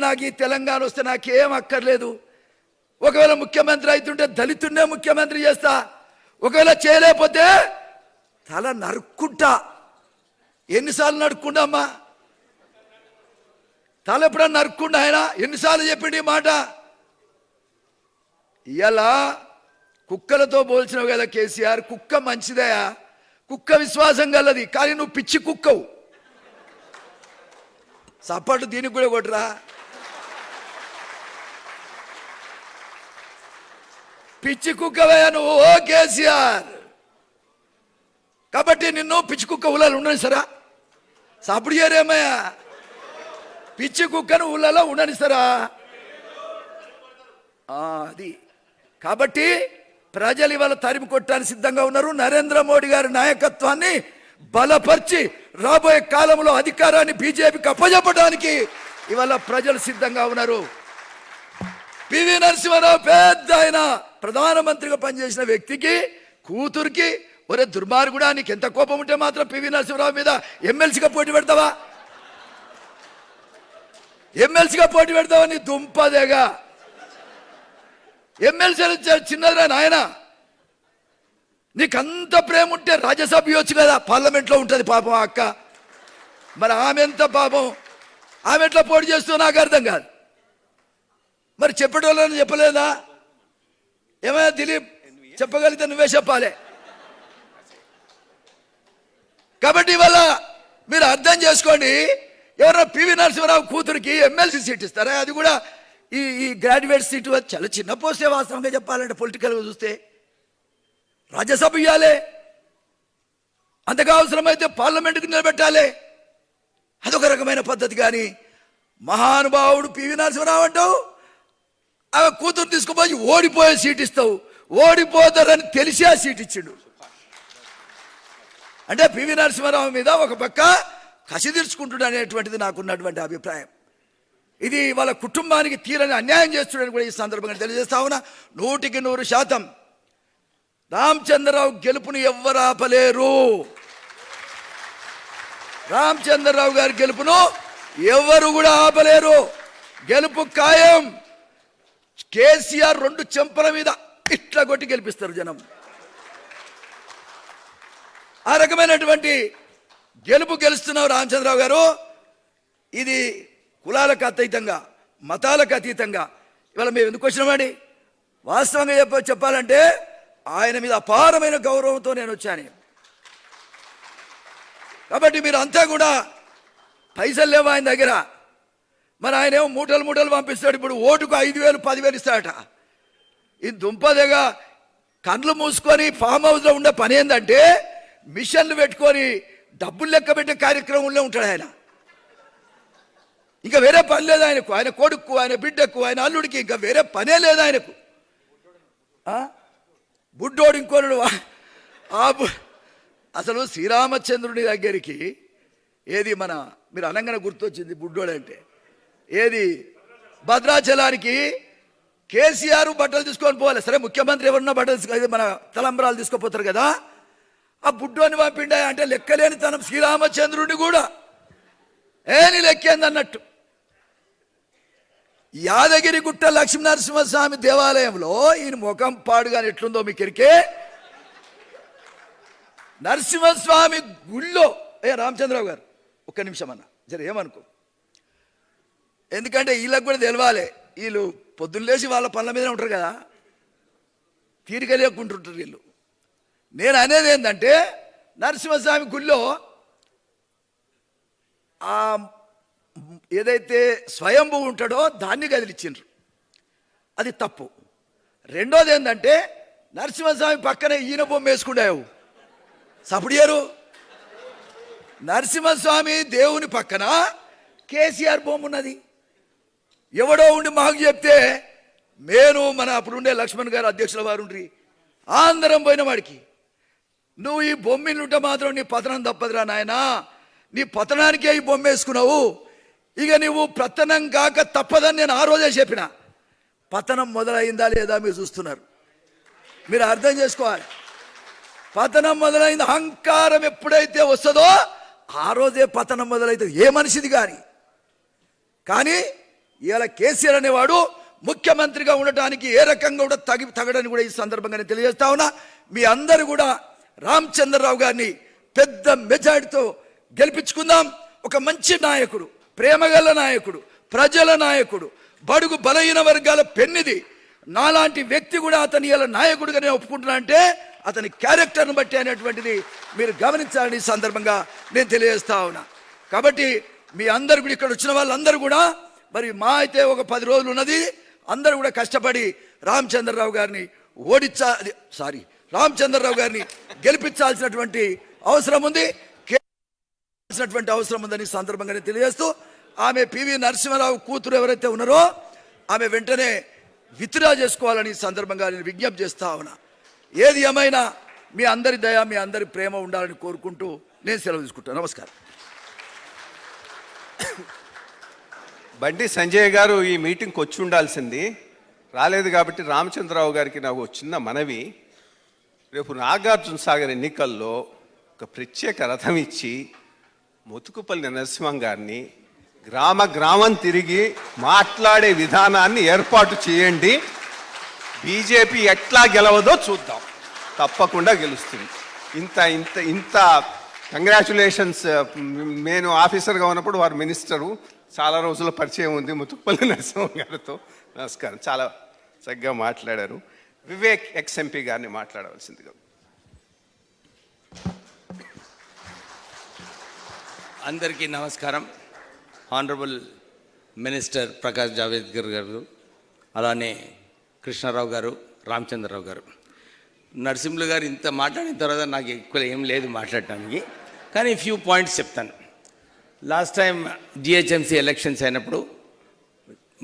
నాకు ఈ తెలంగాణ వస్తే నాకేం అక్కర్లేదు. ఒకవేళ ముఖ్యమంత్రి అవుతుంటే దళితున్నే ముఖ్యమంత్రి చేస్తా, ఒకవేళ చేయలేకపోతే తల నరుక్కుంటా. ఎన్నిసార్లు నరుక్కుంటామ్మా? తల ఎప్పుడన్నా నరుక్కుండా ఆయన ఎన్నిసార్లు చెప్పిండు ఈ మాట? ఇలా కుక్కలతో పోల్చినావు కదా కేసీఆర్. కుక్క మంచిదయా, కుక్క విశ్వాసం గలది, కానీ నువ్వు పిచ్చి కుక్కవు. సపాటు దీనికి కూడా కొట్టరా. పిచ్చి కుక్కవయ్యా నువ్వు, ఓ కేసీఆర్. కాబట్టి నిన్ను పిచ్చి కుక్క ఊళ్ళలో ఉండనిస్తారా? సప్పుడు చేయరేమయ్యా? పిచ్చి కుక్కను ఊళ్ళలో ఉండనిస్తారా? అది కాబట్టి ప్రజలు ఇవాళ తరిమి కొట్టడానికి సిద్ధంగా ఉన్నారు. నరేంద్ర మోడీ గారి నాయకత్వాన్ని బలపరిచి రాబోయే కాలంలో అధికారాన్ని బీజేపీకి అప్పజెప్పడానికి ఇవాళ ప్రజలు సిద్ధంగా ఉన్నారు. పివి నరసింహారావు పెద్ద ఆయన ప్రధానమంత్రిగా పనిచేసిన వ్యక్తికి కూతురికి, ఒరే దుర్మార్గుడా నీకు ఎంత కోపం ఉంటే మాత్రం పివి నరసింహారావు మీద ఎమ్మెల్సీగా పోటీ పెడతావా? నీ దుంపదేగా. ఎమ్మెల్సీ చిన్నదిరా నాయన. నీకంత ప్రేమ ఉంటే రాజ్యసభ ఇవ్వచ్చు కదా, పార్లమెంట్లో ఉంటుంది పాపం ఆ అక్క. మరి ఆమె ఎంత పాపం, ఆమె ఎట్లా పోటీ చేస్తూ నాకు అర్థం కాదు. మరి చెప్పేటోళ్ళని చెప్పలేదా? ఏమైనా దిలీప్ చెప్పగలిగితే నువ్వే చెప్పాలి. కాబట్టి ఇవాళ మీరు అర్థం చేసుకోండి, ఎవరో పివి నరసింహారావు కూతురికి ఎమ్మెల్సీ సీట్ ఇస్తారా? అది కూడా ఈ గ్రాడ్యుయేట్ సీటు చాలా చిన్న పోస్టే వాస్తవంగా చెప్పాలంటే పొలిటికల్గా చూస్తే. రాజ్యసభ ఇవ్వాలి, అంతగా అవసరమైతే పార్లమెంటుకు నిలబెట్టాలి. అదొక రకమైన పద్ధతి. కానీ మహానుభావుడు పివి నరసింహారావు అంటావు, ఆమె కూతురు తీసుకుపోయి ఓడిపోయే సీట్ ఇస్తావు. ఓడిపోతారని తెలిసి ఆ సీట్ ఇచ్చిండు. అంటే పివి నరసింహారావు మీద ఒక పక్క కసి తీర్చుకుంటుడు అనేటువంటిది నాకున్నటువంటి అభిప్రాయం. ఇది వాళ్ళ కుటుంబానికి తీరని అన్యాయం చేస్తున్నాడని కూడా ఈ సందర్భంగా తెలియజేస్తా ఉన్నా. 100% రామచంద్రరావు గెలుపుని ఎవ్వరు ఆపలేరు. రామచంద్రరావు గారి గెలుపును ఎవరు కూడా ఆపలేరు. గెలుపు ఖాయం. కేసీఆర్ 2 చెంపల మీద ఇట్లా కొట్టి గెలిపిస్తారు జనం. ఆ రకమైనటువంటి గెలుపు గెలుస్తున్నావు రామచంద్రరావు గారు. ఇది కులాలకు అతీతంగా, మతాలకు అతీతంగా ఇవాళ మేము ఎందుకు వచ్చినామండి? వాస్తవంగా చెప్పాలంటే ఆయన మీద అపారమైన గౌరవంతో నేను వచ్చాను. కాబట్టి మీరు అంతా కూడా పైసలు లేవు ఆయన దగ్గర, మరి ఆయన ఏమో మూటలు మూటలు పంపిస్తాడు. ఇప్పుడు ఓటుకు 5,000 10,000 ఇస్తాడట. ఈ దుంపదగా కండ్లు మూసుకొని ఫామ్ హౌస్లో ఉండే పని ఏంటంటే మిషన్లు పెట్టుకొని డబ్బులు లెక్క పెట్టే కార్యక్రమంలో ఉంటాడు ఆయన. ఇంకా వేరే పని లేదు ఆయనకు. ఆయన కొడుకు, ఆయన బిడ్డకు, ఆయన అల్లుడికి ఇంకా వేరే పనే లేదు ఆయనకు. బుడ్డోడు ఇంకోడు. అసలు శ్రీరామచంద్రుడి దగ్గరికి ఏది మన మీరు అనగానే గుర్తొచ్చింది బుడ్డోడు అంటే ఏది భద్రాచలానికి కేసీఆర్ బట్టలు తీసుకొని పోవాలి. సరే ముఖ్యమంత్రి ఎవరన్నా బట్టలు మన తలంబరాలు తీసుకుపోతారు కదా. ఆ బుడ్డోని పంపిండా అంటే లెక్కలేని తనం శ్రీరామచంద్రుడిని కూడా ఏని లెక్కేంది అన్నట్టు. యాదగిరి గుట్ట లక్ష్మీనరసింహస్వామి దేవాలయంలో ఈయన ముఖం పాడుగాని ఎట్లుందో మీకు ఎరికే. నరసింహస్వామి గుళ్ళో రామచంద్రరావు గారు ఒక్క నిమిషం అన్న జర ఏమనుకో, ఎందుకంటే వీళ్ళకి కూడా తెలవాలి. వీళ్ళు పొద్దున్న లేచి వాళ్ళ పనుల మీదనే ఉంటారు కదా, తీరిక లేకుంటుంటారు వీళ్ళు. నేను అనేది ఏంటంటే నరసింహస్వామి గుళ్ళో ఆ ఏదైతే స్వయంభూ ఉంటాడో దాన్ని కదిలిచ్చిండ్రు, అది తప్పు. రెండోది ఏంటంటే నరసింహస్వామి పక్కనే ఈయన బొమ్మ వేసుకుంటావు సపుడియారు. నరసింహస్వామి దేవుని పక్కన కేసీఆర్ బొమ్మ ఉన్నది. ఎవడో ఉండి మాకు చెప్తే నేను మన అప్పుడుండే లక్ష్మణ్ గారు అధ్యక్షుల వారు ఉండ్రి ఆంధ్రం పోయిన వాడికి నువ్వు ఈ బొమ్మలు ఉంటే మాత్రం నీ పతనం తప్పదురా నాయనా, నీ పతనానికే ఈ బొమ్మ వేసుకున్నావు, ఇక నువ్వు పతనం కాక తప్పదని నేను ఆ రోజే చెప్పిన. పతనం మొదలైందా లేదా మీరు చూస్తున్నారు, మీరు అర్థం చేసుకోవాలి. పతనం మొదలైంది. అహంకారం ఎప్పుడైతే వస్తుందో ఆ రోజే పతనం మొదలవుతుంది, ఏ మనిషిది కానీ ఇలా కేసీఆర్ అనేవాడు ముఖ్యమంత్రిగా ఉండటానికి ఏ రకంగా కూడా తగడని కూడా ఈ సందర్భంగా నేను తెలియజేస్తా ఉన్నా. మీ అందరూ కూడా రామచంద్రరావు గారిని పెద్ద మెజారిటీతో గెలిపించుకుందాం. ఒక మంచి నాయకుడు, ప్రేమగల నాయకుడు, ప్రజల నాయకుడు, బడుగు బలహీన వర్గాల పెన్నిది. నాలాంటి వ్యక్తి కూడా అతని ఇలా నాయకుడిగా నేను ఒప్పుకుంటున్నా అంటే అతని క్యారెక్టర్ను బట్టి అనేటువంటిది మీరు గమనించాలని ఈ సందర్భంగా నేను తెలియజేస్తా ఉన్నా. కాబట్టి మీ అందరు కూడా ఇక్కడ వచ్చిన వాళ్ళందరూ కూడా మరి మా అయితే ఒక 10 రోజులు ఉన్నది, అందరూ కూడా కష్టపడి రామచంద్రరావు గారిని రామచంద్రరావు గారిని గెలిపించాల్సినటువంటి అవసరం ఉంది, అవసరం ఉందని సందర్భంగానే తెలియజేస్తూ ఆమె పివి నరసింహారావు కూతురు ఎవరైతే ఉన్నారో ఆమె వెంటనే విత్డ్రా చేసుకోవాలని సందర్భంగా నేను విజ్ఞప్తి చేస్తా ఉన్నా. ఏది ఏమైనా మీ అందరి దయ, మీ అందరి ప్రేమ ఉండాలని కోరుకుంటూ నేను సెలవు తీసుకుంటాను. నమస్కారం. బండి సంజయ్ గారు ఈ మీటింగ్కి వచ్చి ఉండాల్సింది, రాలేదు. కాబట్టి రామచంద్రరావు గారికి నాకు చిన్న మనవి, రేపు నాగార్జున సాగర్ ఎన్నికల్లో ఒక ప్రత్యేక రథం ఇచ్చి ముతుకుపల్లి నరసింహం గారిని గ్రామం తిరిగి మాట్లాడే విధానాన్ని ఏర్పాటు చేయండి. బీజేపీ ఎట్లా గెలవదో చూద్దాం, తప్పకుండా గెలుస్తుంది. ఇంత కంగ్రాచులేషన్స్. నేను ఆఫీసర్గా ఉన్నప్పుడు వారు మినిస్టరు, చాలా రోజుల పరిచయం ఉంది ముతుకుపల్లి నరసింహం గారితో. నమస్కారం, చాలా చక్కగా మాట్లాడారు. వివేక్ ఎక్స్ఎంపీ గారిని మాట్లాడవలసిందిగా. అందరికీ నమస్కారం. హానరబుల్ మినిస్టర్ ప్రకాష్ జావేద్కర్ గారు, అలానే కృష్ణారావు గారు, రామచంద్రరావు గారు. నరసింహులు గారు ఇంత మాట్లాడిన తర్వాత నాకు ఎక్కువ ఏం లేదు మాట్లాడటానికి, కానీ ఫ్యూ పాయింట్స్ చెప్తాను. లాస్ట్ టైం జిహెచ్ఎంసీ ఎలక్షన్స్ అయినప్పుడు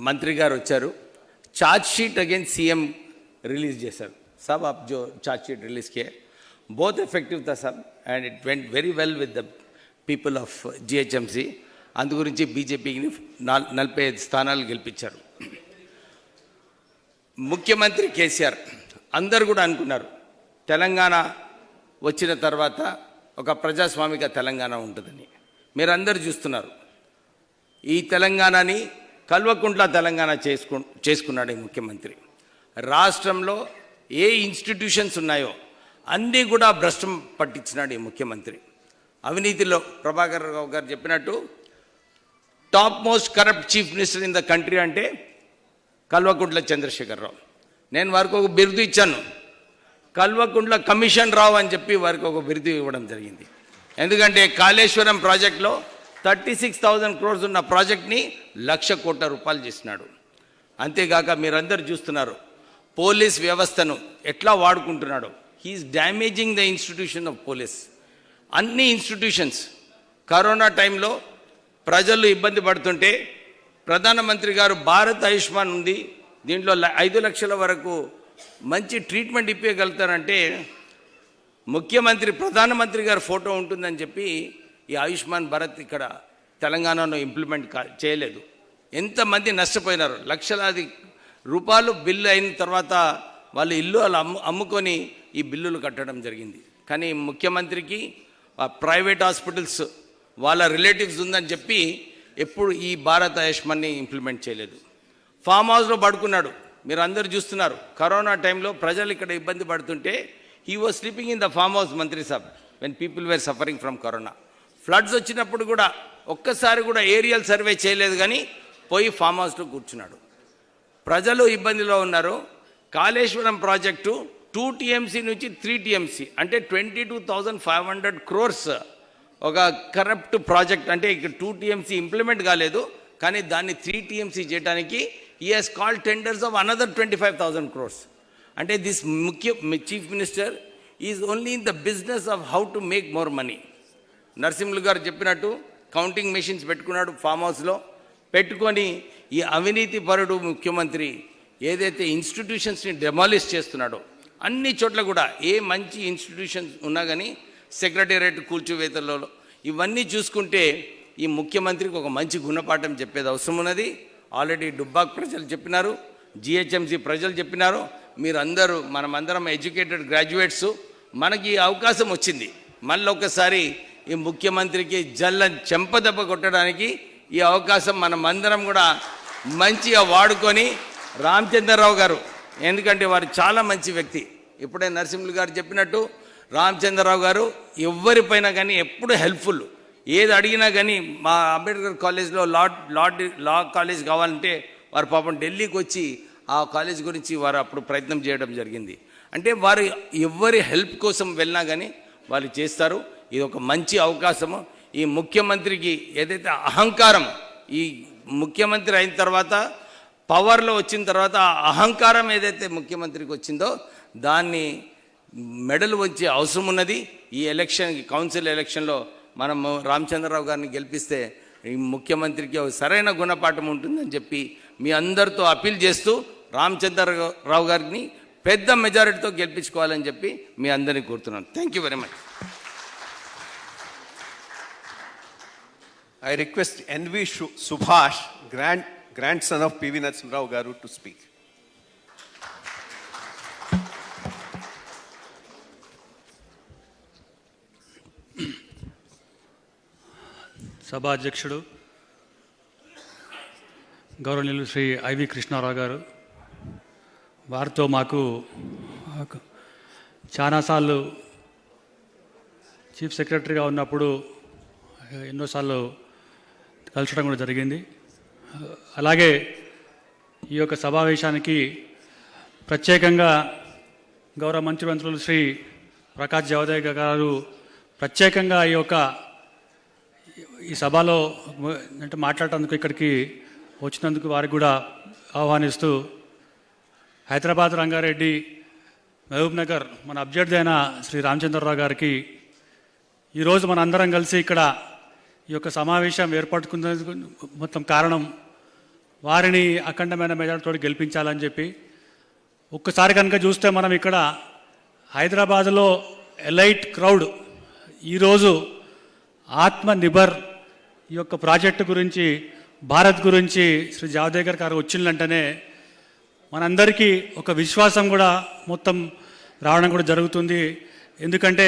మంత్రి గారు వచ్చారు, charge sheet again CM release చేశారు. సాబ్ ఆప్ జో ఛార్జ్ షీట్ రిలీజ్ కియే బోత్ ఎఫెక్టివ్ థా సాబ్, and it went very well with the people of GHMC. అందు గురించి బీజేపీని 45 స్థానాలు గెలిపించారు. ముఖ్యమంత్రి కేసీఆర్ అందరు కూడా అనుకున్నారు తెలంగాణ వచ్చిన తర్వాత ఒక ప్రజాస్వామిక తెలంగాణ ఉంటుందని. మీరందరూ చూస్తున్నారు, ఈ తెలంగాణని కల్వకుంట్ల తెలంగాణ చేసుకున్నాడు ఈ ముఖ్యమంత్రి. రాష్ట్రంలో ఏ ఇన్స్టిట్యూషన్స్ ఉన్నాయో అన్నీ కూడా భ్రష్టం పట్టించినాడు ఈ ముఖ్యమంత్రి. అవినీతిలో ప్రభాకర్ రావు గారు చెప్పినట్టు top most corrupt chief minister in the country అంటే కల్వకుంట్ల చంద్రశేఖరరావు. నేను వారికి ఒక బిరుదు ఇచ్చాను, కల్వకుంట్ల కమిషన్ రావు అని చెప్పి వారికి ఒక బిరుదు ఇవ్వడం జరిగింది. ఎందుకంటే కాళేశ్వరం ప్రాజెక్టులో 36,000 crores ఉన్న ప్రాజెక్ట్ని 1,00,000 కోట్ల రూపాయలు చేసినాడు. అంతేగాక మీరందరూ చూస్తున్నారు పోలీస్ వ్యవస్థను ఎట్లా వాడుకుంటున్నాడు. He is damaging the institution of police. అన్ని ఇన్స్టిట్యూషన్స్ కరోనా టైంలో ప్రజలు ఇబ్బంది పడుతుంటే ప్రధానమంత్రి గారు భారత్ ఆయుష్మాన్ ఉంది, దీంట్లో 5 లక్షల వరకు మంచి ట్రీట్మెంట్ ఇప్పగలుగుతారంటే ముఖ్యమంత్రి ప్రధానమంత్రి గారి ఫోటో ఉంటుందని చెప్పి ఈ ఆయుష్మాన్ భారత్ ఇక్కడ తెలంగాణలో ఇంప్లిమెంట్ చేయలేదు. ఎంతమంది నష్టపోయినారు, లక్షలాది రూపాయలు బిల్లు అయిన తర్వాత వాళ్ళు ఇల్లు అలా అమ్ముకొని ఈ బిల్లులు కట్టడం జరిగింది. కానీ ముఖ్యమంత్రికి ప్రైవేట్ హాస్పిటల్స్ వాళ్ళ రిలేటివ్స్ ఉందని చెప్పి ఎప్పుడు ఈ భారత్ ఆయుష్మాన్ని ఇంప్లిమెంట్ చేయలేదు. ఫామ్ హౌస్లో పడుకున్నాడు. మీరు అందరూ చూస్తున్నారు, కరోనా టైంలో ప్రజలు ఇక్కడ ఇబ్బంది పడుతుంటే he was sleeping in the farm house మంత్రి సాబ్ when people were suffering from corona. Floods వచ్చినప్పుడు కూడా ఒక్కసారి కూడా ఏరియల్ సర్వే చేయలేదు, కానీ పోయి ఫామ్ హౌస్లో కూర్చున్నాడు. ప్రజలు ఇబ్బందిలో ఉన్నారు. కాళేశ్వరం ప్రాజెక్టు 2 TMC నుంచి 3 TMC అంటే 22,500 crores ఒక కరప్ట్ ప్రాజెక్ట్. అంటే ఇక్కడ 2 TMC ఇంప్లిమెంట్ కాలేదు, కానీ దాన్ని 3 TMC చేయడానికి he has called tenders of another 25,000 crores. అంటే this chief minister is only in the business of how to make more money. Narasimhulu గారు చెప్పినట్టు కౌంటింగ్ మెషిన్స్ పెట్టుకున్నాడు ఫామ్ హౌస్లో పెట్టుకొని. ఈ అవినీతి పరుడు ముఖ్యమంత్రి ఏదైతే ఇన్స్టిట్యూషన్స్ని డెమాలిష్ చేస్తున్నాడో అన్ని చోట్ల కూడా ఏ మంచి ఇన్స్టిట్యూషన్స్ ఉన్నా కానీ సెక్రటేరియట్ కూల్చివేతల్లో ఇవన్నీ చూసుకుంటే ఈ ముఖ్యమంత్రికి ఒక మంచి గుణపాఠం చెప్పేది అవసరం ఉన్నది. ఆల్రెడీ డుబ్బాక్ ప్రజలు చెప్పినారు, జిహెచ్ఎంసీ ప్రజలు చెప్పినారు. మీరందరూ మనమందరం ఎడ్యుకేటెడ్ గ్రాడ్యుయేట్స్, మనకి ఈ అవకాశం వచ్చింది. మళ్ళీ ఒకసారి ఈ ముఖ్యమంత్రికి చెంపదెబ్బ కొట్టడానికి ఈ అవకాశం మనమందరం కూడా మంచిగా వాడుకొని రామచంద్రరావు గారు, ఎందుకంటే వారు చాలా మంచి వ్యక్తి. ఇప్పుడే నరసింహులు గారు చెప్పినట్టు రామచంద్రరావు గారు ఎవరిపైనా కానీ ఎప్పుడు హెల్ప్ఫుల్. ఏది అడిగినా కానీ మా అంబేద్కర్ కాలేజ్లో లా కాలేజ్ కావాలంటే వారు పాపం ఢిల్లీకి వచ్చి ఆ కాలేజ్ గురించి వారు అప్పుడు ప్రయత్నం చేయడం జరిగింది. అంటే వారు ఎవరి హెల్ప్ కోసం వెళ్ళినా కానీ వాళ్ళు చేస్తారు. ఇది ఒక మంచి అవకాశము. ఈ ముఖ్యమంత్రికి ఏదైతే అహంకారం, ఈ ముఖ్యమంత్రి అయిన తర్వాత పవర్లో వచ్చిన తర్వాత అహంకారం ఏదైతే ముఖ్యమంత్రికి వచ్చిందో దాన్ని మెడలు వచ్చే అవసరం ఉన్నది. ఈ కౌన్సిల్ ఎలక్షన్లో మనం రామచంద్రరావు గారిని గెలిపిస్తే ఈ ముఖ్యమంత్రికి సరైన గుణపాఠం ఉంటుందని చెప్పి మీ అందరితో అప్పీల్ చేస్తూ రామచంద్రరావు గారిని పెద్ద మెజారిటీతో గెలిపించుకోవాలని చెప్పి మీ అందరినీ కోరుతున్నాను. Thank you very much. I request NV Subhash, grandson of PV Narasimha Rao Garu, to speak. సభాధ్యక్షుడు గౌరవనీయులు శ్రీ ఐవి కృష్ణారావు గారు, వారితో మాకు చాలాసార్లు చీఫ్ సెక్రటరీగా ఉన్నప్పుడు ఎన్నోసార్లు కలచడం కూడా జరిగింది. అలాగే ఈ యొక్క సమావేశానికి ప్రత్యేకంగా గౌరవ మంత్రిమంత్రులు శ్రీ ప్రకాష్ జావదేకర్ గారు ప్రత్యేకంగా ఈ సభలో అంటే మాట్లాడటానికి ఇక్కడికి వచ్చినందుకు వారికి కూడా ఆహ్వానిస్తూ హైదరాబాద్ రంగారెడ్డి మహబూబ్ నగర్ మన అభ్యర్థి అయిన శ్రీ రామచంద్రరావు గారికి ఈరోజు మన అందరం కలిసి ఇక్కడ ఈ యొక్క సమావేశం ఏర్పడుకున్నందుకు మొత్తం కారణం వారిని అఖండమైన మెజార్టీతో గెలిపించాలని చెప్పి ఒక్కసారి కనుక చూస్తే మనం ఇక్కడ హైదరాబాదులో ఎలైట్ క్రౌడ్ ఈరోజు ఆత్మనిర్భర్ ఈ యొక్క ప్రాజెక్టు గురించి భారత్ గురించి శ్రీ జావదేకర్ గారు వచ్చిందంటేనే మనందరికీ ఒక విశ్వాసం కూడా మొత్తం రావడం కూడా జరుగుతుంది. ఎందుకంటే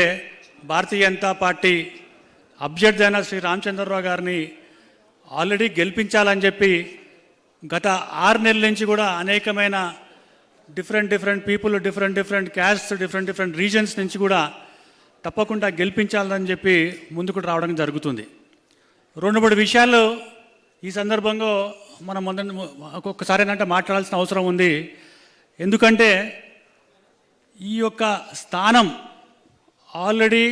భారతీయ జనతా పార్టీ అభ్యర్థి అయిన శ్రీ రామచంద్రరావు గారిని ఆల్రెడీ గెలిపించాలని చెప్పి గత 6 నెలల నుంచి కూడా అనేకమైన different people different caste different reasons నుంచి కూడా తప్పకుండా గెలిపించాలని చెప్పి ముందుకు రావడం జరుగుతుంది. 2-3 విషయాలు ఈ సందర్భంగా మనం ఒక్కొక్కసారి ఏంటంటే మాట్లాడాల్సిన అవసరం ఉంది. ఎందుకంటే ఈ యొక్క స్థానం ఆల్రెడీ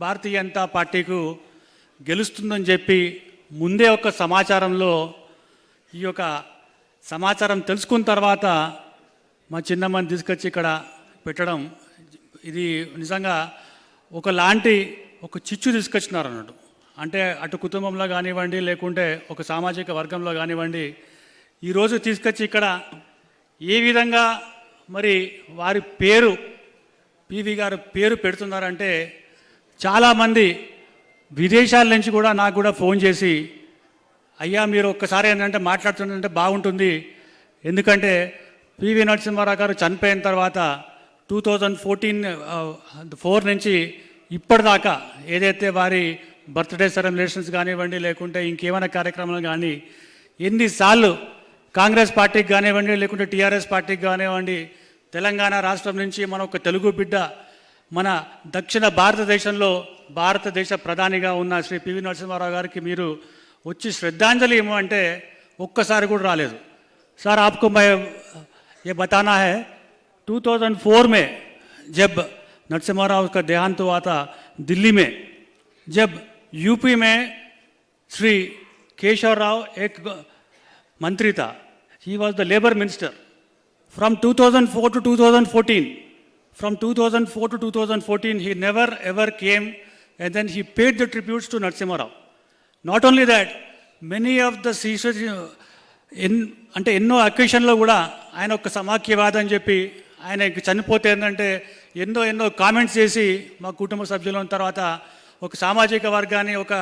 భారతీయ జనతా పార్టీకు గెలుస్తుందని చెప్పి ముందే ఒక సమాచారంలో ఈ యొక్క సమాచారం తెలుసుకున్న తర్వాత మా చిన్నమ్మని తీసుకొచ్చి ఇక్కడ పెట్టడం ఇది నిజంగా ఒకలాంటి ఒక చిచ్చు తీసుకొచ్చినారు అన్నట్టు. అంటే అటు కుటుంబంలో కానివ్వండి లేకుంటే ఒక సామాజిక వర్గంలో కానివ్వండి ఈరోజు తీసుకొచ్చి ఇక్కడ ఏ విధంగా మరి వారి పేరు పివి గారు పేరు పెడుతున్నారంటే చాలామంది విదేశాల నుంచి కూడా నాకు కూడా ఫోన్ చేసి అయ్యా మీరు ఒక్కసారి ఏంటంటే మాట్లాడుతుందంటే బాగుంటుంది, ఎందుకంటే పివి నరసింహారావు గారు చనిపోయిన తర్వాత 2014 నుంచి ఇప్పటిదాకా ఏదైతే వారి బర్త్డే సెలబ్రేషన్స్ కానివ్వండి లేకుంటే ఇంకేమైనా కార్యక్రమాలు కానీ ఎన్నిసార్లు కాంగ్రెస్ పార్టీకి కానివ్వండి లేకుంటే టీఆర్ఎస్ పార్టీకి కానివ్వండి తెలంగాణ రాష్ట్రం నుంచి మన ఒక తెలుగు బిడ్డ మన దక్షిణ భారతదేశంలో భారతదేశ ప్రధానిగా ఉన్న శ్రీ పివి నరసింహారావు గారికి మీరు వచ్చి శ్రద్ధాంజలి ఏమో అంటే ఒక్కసారి కూడా రాలేదు. సార్ आपको मैं ये बताना है 2004 में जब नरसिम्हा राव का देहांत हुआ था दिल्ली में, जब यूपी में श्री केशव राव एक मंत्री था, he was the labour minister from 2004 to 2014. From 2004 to 2014 he never ever came and then he paid the tributes to Narasimha Rao. Not only that, many of the CSOs అంటే ఎన్నో అకేషన్లో కూడా ఆయన ఒక సమాఖ్యవాద అని చెప్పి ఆయన చనిపోతే ఏంటంటే ఎన్నో కామెంట్స్ చేసి మా కుటుంబ సభ్యుల తర్వాత ఒక సామాజిక వర్గాన్ని ఒక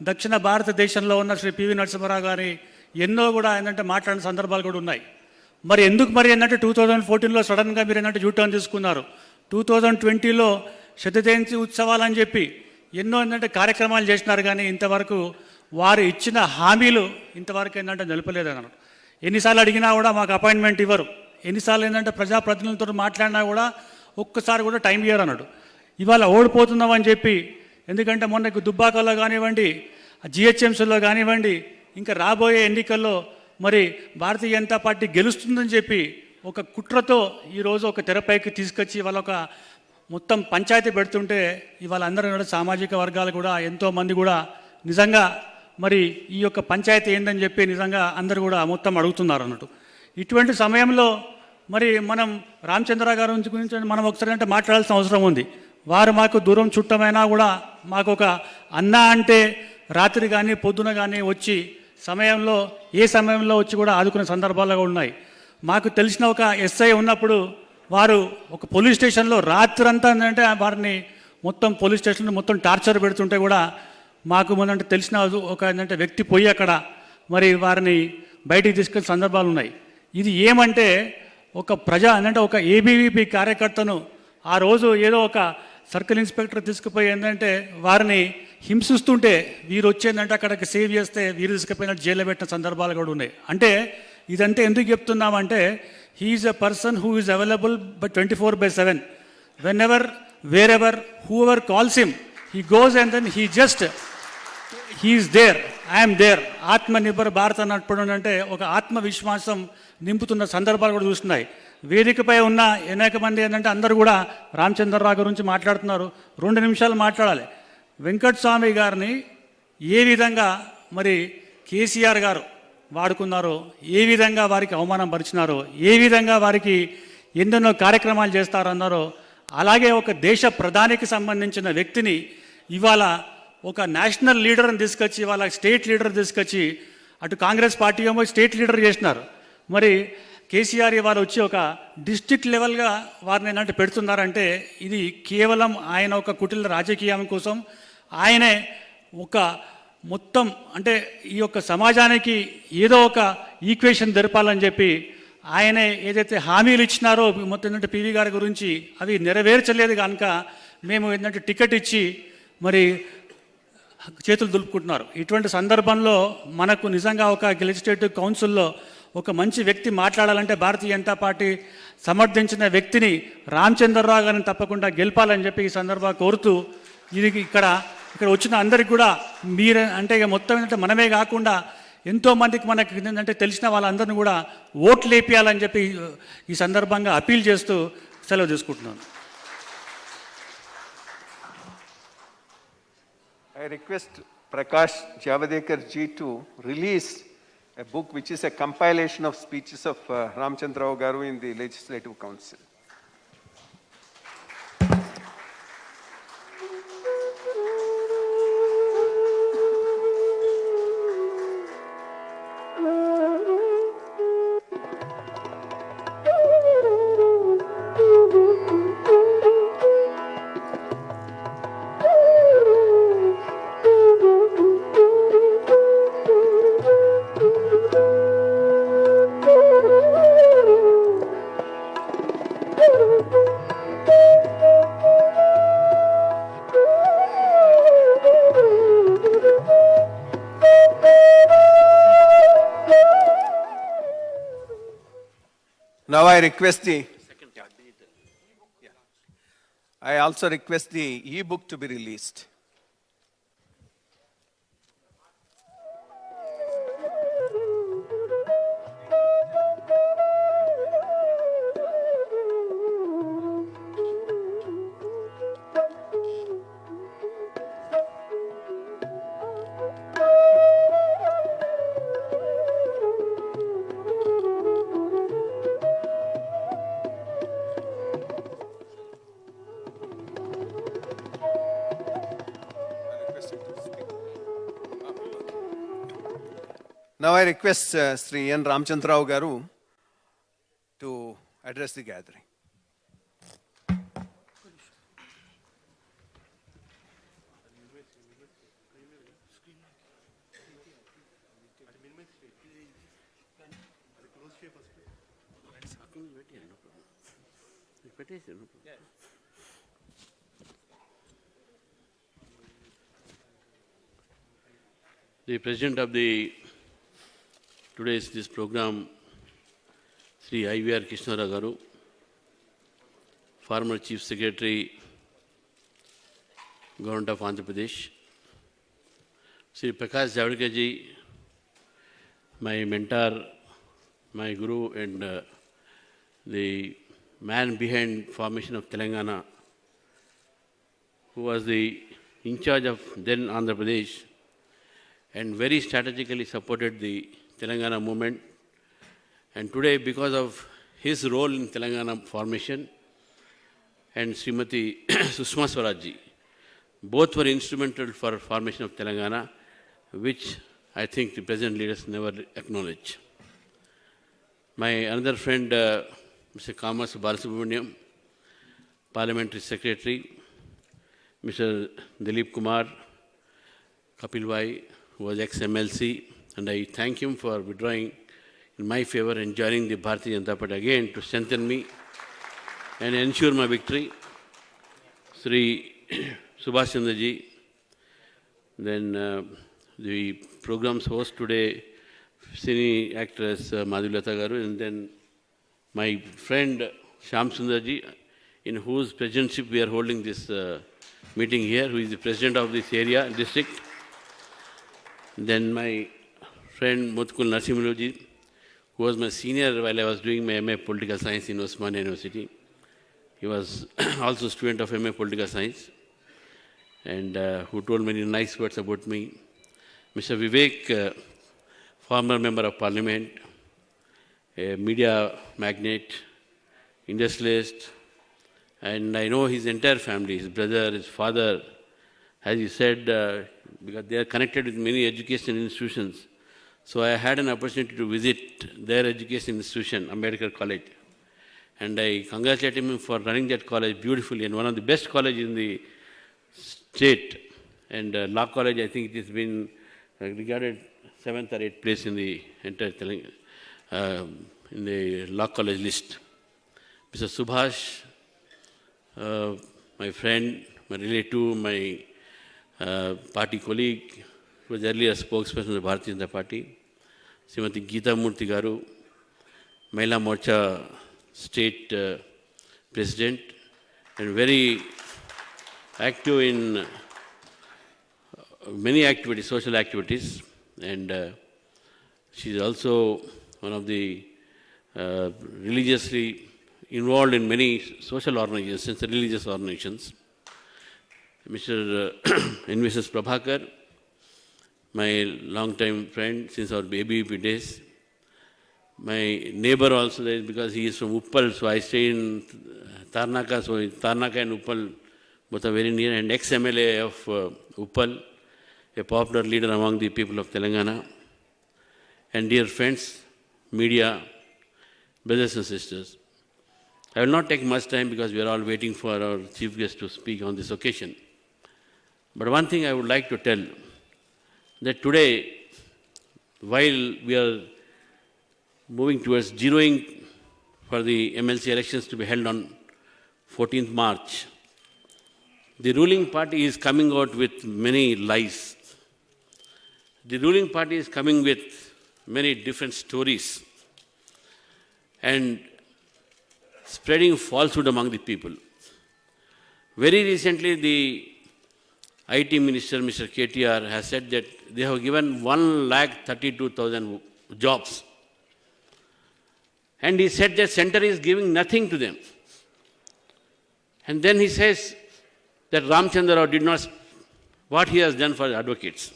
దక్షిణ భారతదేశంలో ఉన్న శ్రీ పివి నరసింహారావు గారి ఎన్నో కూడా ఏంటంటే మాట్లాడిన సందర్భాలు కూడా ఉన్నాయి. మరి ఎందుకు మరి ఏంటంటే 2014లో సడన్గా మీరు ఏంటంటే యూటర్న్ తీసుకున్నారు. 2020లో శతజయంతి ఉత్సవాలని చెప్పి ఎన్నో ఏంటంటే కార్యక్రమాలు చేసినారు, కానీ ఇంతవరకు వారు ఇచ్చిన హామీలు ఇంతవరకు ఏంటంటే నిలపలేదన్నారు. ఎన్నిసార్లు అడిగినా కూడా మాకు అపాయింట్మెంట్ ఇవ్వరు, ఎన్నిసార్లు ఏంటంటే ప్రజాప్రతినిధులతో మాట్లాడినా కూడా ఒక్కసారి కూడా టైం ఇవ్వరు అన్నాడు. ఇవాళ ఓడిపోతున్నామని చెప్పి, ఎందుకంటే మొన్నకు దుబ్బాకలో కానివ్వండి జిహెచ్ఎంసీలో కానివ్వండి ఇంకా రాబోయే ఎన్నికల్లో మరి భారతీయ జనతా పార్టీ గెలుస్తుందని చెప్పి ఒక కుట్రతో ఈరోజు ఒక తెరపైకి తీసుకొచ్చి వాళ్ళ ఒక మొత్తం పంచాయతీ పెడుతుంటే ఇవాళ అందరూ కూడా సామాజిక వర్గాలు కూడా ఎంతోమంది కూడా నిజంగా మరి ఈ యొక్క పంచాయతీ ఏందని చెప్పి నిజంగా అందరూ కూడా మొత్తం అడుగుతున్నారు అన్నట్టు. ఇటువంటి సమయంలో మరి మనం రామచంద్ర గారి గురించి మనం ఒకసారి అంటే మాట్లాడాల్సిన అవసరం ఉంది. వారు మాకు దూరం చుట్టమైనా కూడా మాకు ఒక అన్న అంటే రాత్రి కానీ పొద్దున కానీ వచ్చి ఏ సమయంలో వచ్చి కూడా ఆదుకునే సందర్భాలు కూడా ఉన్నాయి. మాకు తెలిసిన ఒక ఎస్ఐ ఉన్నప్పుడు వారు ఒక పోలీస్ స్టేషన్లో రాత్రంతా ఏంటంటే వారిని మొత్తం పోలీస్ స్టేషన్లో మొత్తం టార్చర్ పెడుతుంటే కూడా మాకు మొన్నంటే తెలిసిన ఒక ఏంటంటే వ్యక్తి పోయి అక్కడ మరి వారిని బయటికి తీసుకెళ్ళిన సందర్భాలు ఉన్నాయి. ఇది ఏమంటే ఒక అంటే ఒక ఏబీవీపీ కార్యకర్తను ఆ రోజు ఏదో ఒక సర్కిల్ ఇన్స్పెక్టర్ తీసుకుపోయి ఏంటంటే వారిని హింసిస్తుంటే వీరు వచ్చేందంటే అక్కడికి సేవ్ చేస్తే వీరు తీసుకుపోయినట్టు జైల్లో పెట్టిన సందర్భాలు కూడా ఉన్నాయి. అంటే ఇదంతా ఎందుకు చెప్తున్నామంటే he is a person who is available but 24/7 whenever wherever whoever calls him he goes and then he is there, I am there. Atmanirbhar Bharat అన్నప్పుడు అంటే ఒక ఆత్మవిశ్వాసం నింపుతున్న సందర్భాలు కూడా చూస్తున్నాయి. వేదికపై ఉన్న అనేక మంది ఏంటంటే అందరూ కూడా రామచంద్రరావు గురించి మాట్లాడుతున్నారు. 2 నిమిషాలు మాట్లాడాలి. వెంకటస్వామి గారిని ఏ విధంగా మరి కేసీఆర్ గారు వాడుకున్నారో, ఏ విధంగా వారికి అవమానం పరిచినారో, ఏ విధంగా వారికి ఎన్నెన్నో కార్యక్రమాలు చేస్తారన్నారో, అలాగే ఒక దేశ ప్రధానికి సంబంధించిన వ్యక్తిని ఇవాళ ఒక నేషనల్ లీడర్ని తీసుకొచ్చి, ఇవాళ స్టేట్ లీడర్ తీసుకొచ్చి, అటు కాంగ్రెస్ పార్టీ ఏమో స్టేట్ లీడర్ చేసినారు. మరి కేసీఆర్ ఇవాళ వచ్చి ఒక డిస్ట్రిక్ట్ లెవెల్గా వారిని ఏంటంటే పెడుతున్నారంటే ఇది కేవలం ఆయన ఒక కుటిల రాజకీయం కోసం, ఆయనే ఒక మొత్తం అంటే ఈ యొక్క సమాజానికి ఏదో ఒక ఈక్వేషన్ జరపాలని చెప్పి ఆయనే ఏదైతే హామీలు ఇచ్చినారో మొత్తం ఏంటంటే పివి గారి గురించి అవి నెరవేర్చలేదు కనుక మేము ఏంటంటే టికెట్ ఇచ్చి మరి చేతులు దులుపుకుంటున్నారు. ఇటువంటి సందర్భంలో మనకు నిజంగా ఒక లెజిస్లేటివ్ కౌన్సిల్లో ఒక మంచి వ్యక్తి మాట్లాడాలంటే భారతీయ జనతా పార్టీ సమర్థించిన వ్యక్తిని రామచంద్రరావు గారిని తప్పకుండా గెలపాలని చెప్పి ఈ సందర్భంగా కోరుతూ, ఇది ఇక్కడ వచ్చిన అందరికి కూడా మీరే అంటే ఇక మొత్తం ఏంటంటే మనమే కాకుండా ఎంతోమందికి మనకి ఏంటంటే తెలిసిన వాళ్ళందరినీ కూడా ఓట్లు వేపియాలని చెప్పి ఈ సందర్భంగా అపీల్ చేస్తూ సెలవు తీసుకుంటున్నాను. I request Prakash Javadekar ji to release a book which is a compilation of speeches of Ramchandra Rao Garu in the Legislative Council. Now I request I also request the e-book to be released. Now I request Sri N. Ramchandra Rao Garu to address the gathering. The President of today's program, Sri IVR Krishnarao Garu, former Chief Secretary, Government of Andhra Pradesh, Sri Prakash Javadekar ji, my mentor, my guru, and the man behind formation of Telangana, who was the in charge of then Andhra Pradesh, and very strategically supported the Telangana movement. And today, because of his role in Telangana formation, and Srimati Sushma Swaraj ji, both were instrumental for formation of Telangana, which I think the present leaders never acknowledge. My another friend, Mr. Kamas Balasubramaniam, Parliamentary Secretary, Mr. Dilip Kumar, Kapil Bhai, who was ex-MLC, and I thank him for withdrawing in my favor and joining the Bharatiya Janata Party again to strengthen me and ensure my victory. Sri Subhash Chandra ji, then the program's host today, cine actress Madhulata Garu, and then my friend Shyam Sundar ji, in whose presidentship we are holding this meeting here, who is the president of this area, district. Then my friend Mutkul Narasimhalu ji, who was my senior while I was doing my MA Political Science in Osmania University. He was also a student of MA Political Science, and who told many nice words about me. Mr. Vivek, former member of parliament, a media magnate, industrialist, and I know his entire family, his brother, his father, as you said, because they are connected with many education institutions. So I had an opportunity to visit their education institution, Ambedkar College. And I congratulate him for running that college beautifully, and one of the best colleges in the state. And Law College, I think it has been regarded 7th or 8th place in the entire in the Law College list. Mr. Subhash, my friend, my relative, my party colleague, who was earlier spokesperson of the Bharatiya Janata Party, Srimati Geeta Murthy Garu, Mahila Morcha State President, and very active in many activities, social activities, and she is also one of the religiously involved in many social organizations, religious organizations. Mr. and Mrs. Prabhakar, my long-time friend since our ABVP days. My neighbor also there because he is from Uppal, so I stay in Tarnaka, so Tarnaka and Uppal both are very near, and ex-MLA of Uppal, a popular leader among the people of Telangana. And dear friends, media, brothers and sisters, I will not take much time because we are all waiting for our chief guest to speak on this occasion. But one thing I would like to tell, that today, while we are moving towards zeroing for the MLC elections to be held on 14th March, the ruling party is coming out with many lies. The ruling party is coming with many different stories and spreading falsehood among the people. Very recently, the IT Minister, Mr. KTR, has said that they have given 132,000 jobs. And he said that center is giving nothing to them. And then he says that Ramchandra Rao did not, what he has done for the advocates.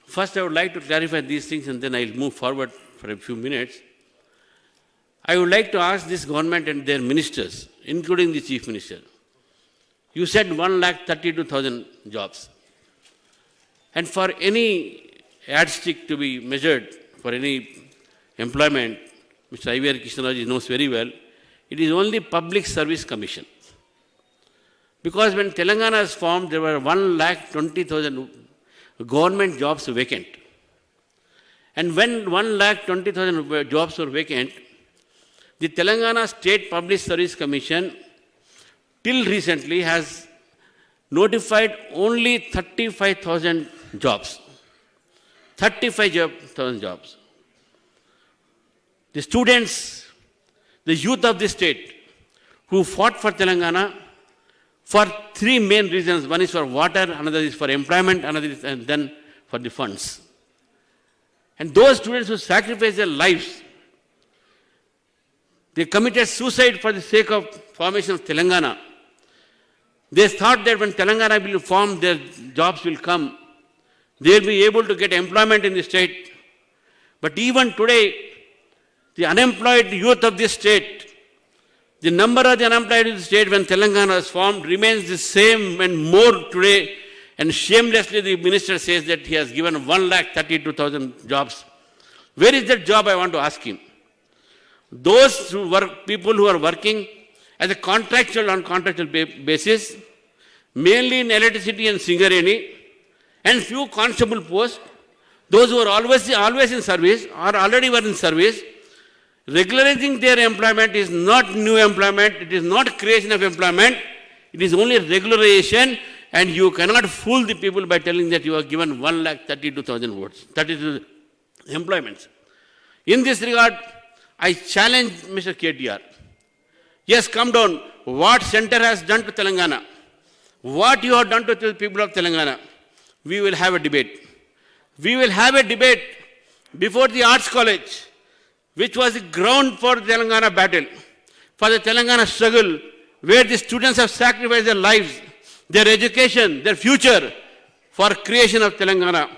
First, I would like to clarify these things and then I'll move forward for a few minutes. I would like to ask this government and their ministers, including the Chief Minister. You said 132,000 jobs. And for any yardstick to be measured for any employment, Mr. IVR Krishnaraj knows very well, it is only Public Service Commission. Because when Telangana was formed, there were 120,000 government jobs vacant. And when 120,000 jobs were vacant, the Telangana State Public Service Commission till recently has notified only 35,000 jobs. 35,000 jobs. The students, the youth of the state who fought for Telangana for three main reasons. One is for water, another is for employment, another is and then for the funds. And those students who sacrificed their lives, they committed suicide for the sake of formation of Telangana. They thought that when Telangana will form, their jobs will come. They will be able to get employment in the state. But even today, the unemployed youth of this state, the number of the unemployed in the state when Telangana was formed remains the same and more today. And shamelessly the minister says that he has given 132,000 jobs. Where is that job, I want to ask him? Those who work, people who are working as a contractual on contractual basis, mainly in electricity and Singareni, and few constable posts, those who are always in service or already were in service, regularizing their employment is not new employment, it is not creation of employment, it is only regularization, and you cannot fool the people by telling that you are given 132,000 votes, 32 employments. In this regard, I challenge Mr. KTR. Yes, come down. What center has done to Telangana? What you have done to the people of Telangana? We will have a debate. We will have a debate before the Arts College, which was the ground for the Telangana battle, for the Telangana struggle, where the students have sacrificed their lives, their education, their future, for creation of Telangana.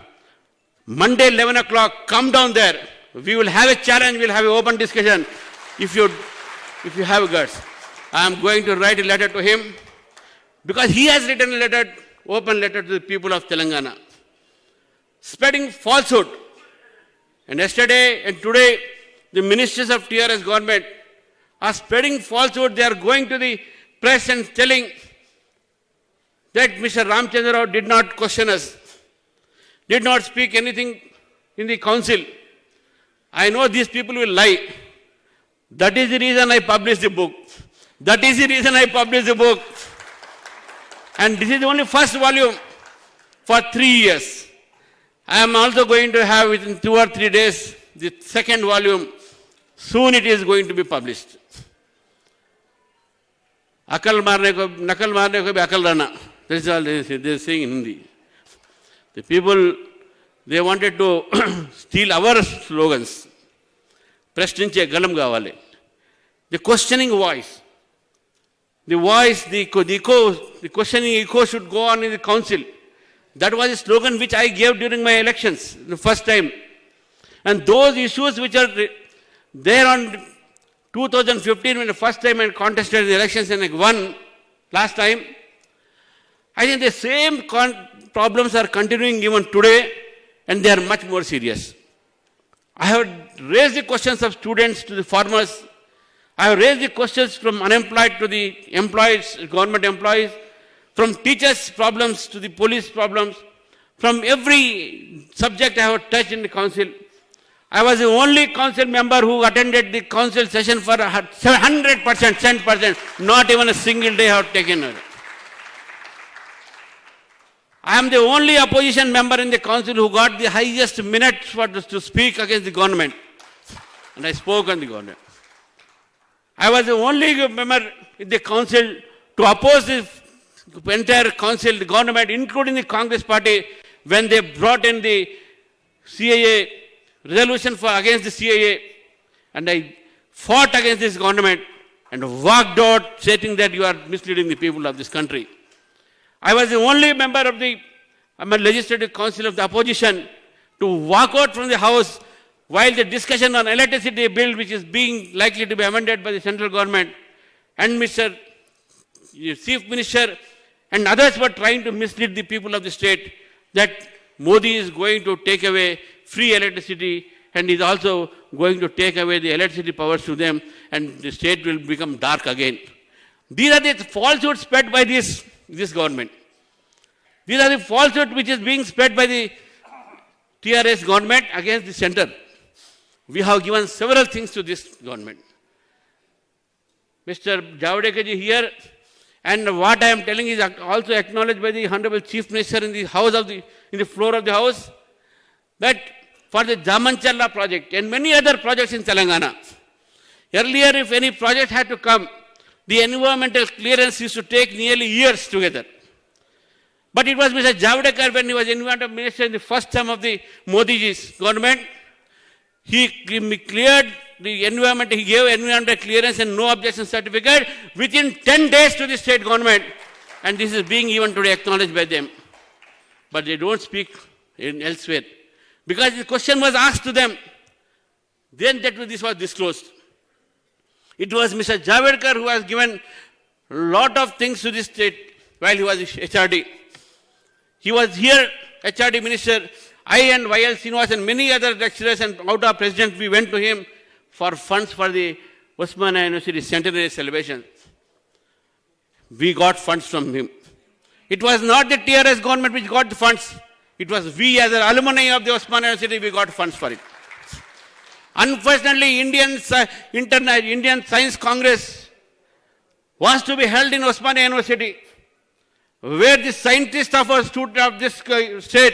Monday, 11 o'clock, come down there. We will have a challenge, we'll have an open discussion if you have guts. I am going to write a letter to him because he has written a letter, open letter to the people of Telangana, spreading falsehood. And yesterday and today, the ministers of TRS government are spreading falsehood. They are going to the press and telling that Mr. Ramchandra Rao did not question us, did not speak anything in the council. I know these people will lie. That is the reason I published the book. That is the reason I published the book. And this is only first volume for 3 years. I am also going to have within 2 or 3 days the second volume. Soon it is going to be published. Akal marne ko, nakal marne ko bhi akal rana. This is all they are saying in Hindi. The people, they wanted to steal our slogans. Prashninche galam gavale. The questioning voice. The voice, the questioning echo should go on in the council. That was a slogan which I gave during my elections the first time. And those issues which are there on 2015 when the first time I contested in the elections and I won last time, I think the same problems are continuing even today and they are much more serious. I have raised the questions of students to the farmers. I have raised the questions from unemployed to the employees, government employees, from teachers' problems to the police problems. From every subject I have touched in the council. I was the only council member who attended the council session for 100%, 100%. Not even a single day I have taken it. I am the only opposition member in the council who got the highest minutes to speak against the government. And I spoke on the government. I was the only member in the council to oppose the entire council, the government, including the Congress party, when they brought in the CAA, resolution against the CAA. And I fought against this government and walked out stating that you are misleading the people of this country. I was the only member of the legislative council of the opposition to walk out from the house while the discussion on electricity bill, which is being likely to be amended by the central government, and Mr. Chief Minister and others were trying to mislead the people of the state that Modi is going to take away free electricity and is also going to take away the electricity powers to them and the state will become dark again. These are the falsehoods spread by this government. These are the falsehoods which is being spread by the TRS government against the center. We have given several things to this government. Mr. Javadekar ji here, and what I am telling is also acknowledged by the Honorable Chief Minister in the house in the floor of the house, that for the Jamanchalla project and many other projects in Telangana, earlier if any project had to come, the environmental clearance used to take nearly years together. But it was Mr. Javadekar when he was environmental minister in the first term of the Modi ji's government. He cleared the environment, he gave environmental clearance and no objection certificate within 10 days to the state government. And this is being even today acknowledged by them. But they don't speak elsewhere. Because the question was asked to them, then this was disclosed. It was Mr. Javadekar who has given a lot of things to the state while he was HRD. He was here, HRD minister. I and YL Srinivas and many other lecturers and out of president, we went to him for funds for the Osmania University centenary celebration. We got funds from him. It was not the TRS government which got the funds. It was we as an alumni of the Osmania University, we got funds for it. Unfortunately, Indian Science Congress was to be held in Osmania University, where the scientists of this state,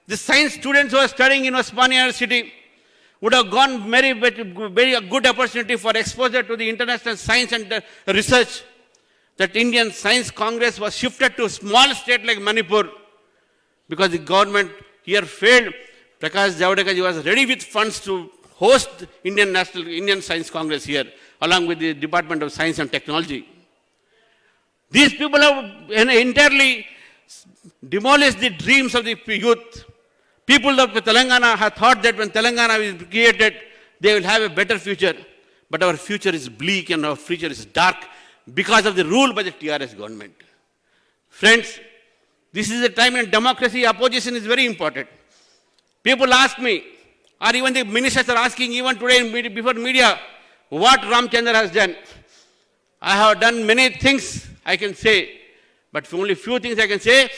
the science students who are studying in Osmania University, would have gone very good opportunity for exposure to the international science and research. That Indian Science Congress was shifted to a small state like Manipur because the government here failed. Prakash Javadekar ji was ready with funds to host Indian Science Congress here, along with the Department of Science and Technology. These people have entirely demolished the dreams of the youth. People of Telangana have thought that when Telangana is created, they will have a better future. But our future is bleak and our future is dark because of the rule by the TRS government. Friends, this is a time when democracy, opposition is very important. People ask me, or even the ministers are asking, even today in before media, what Ramchandra has done. I have done many things, I can say, but only few things I can say.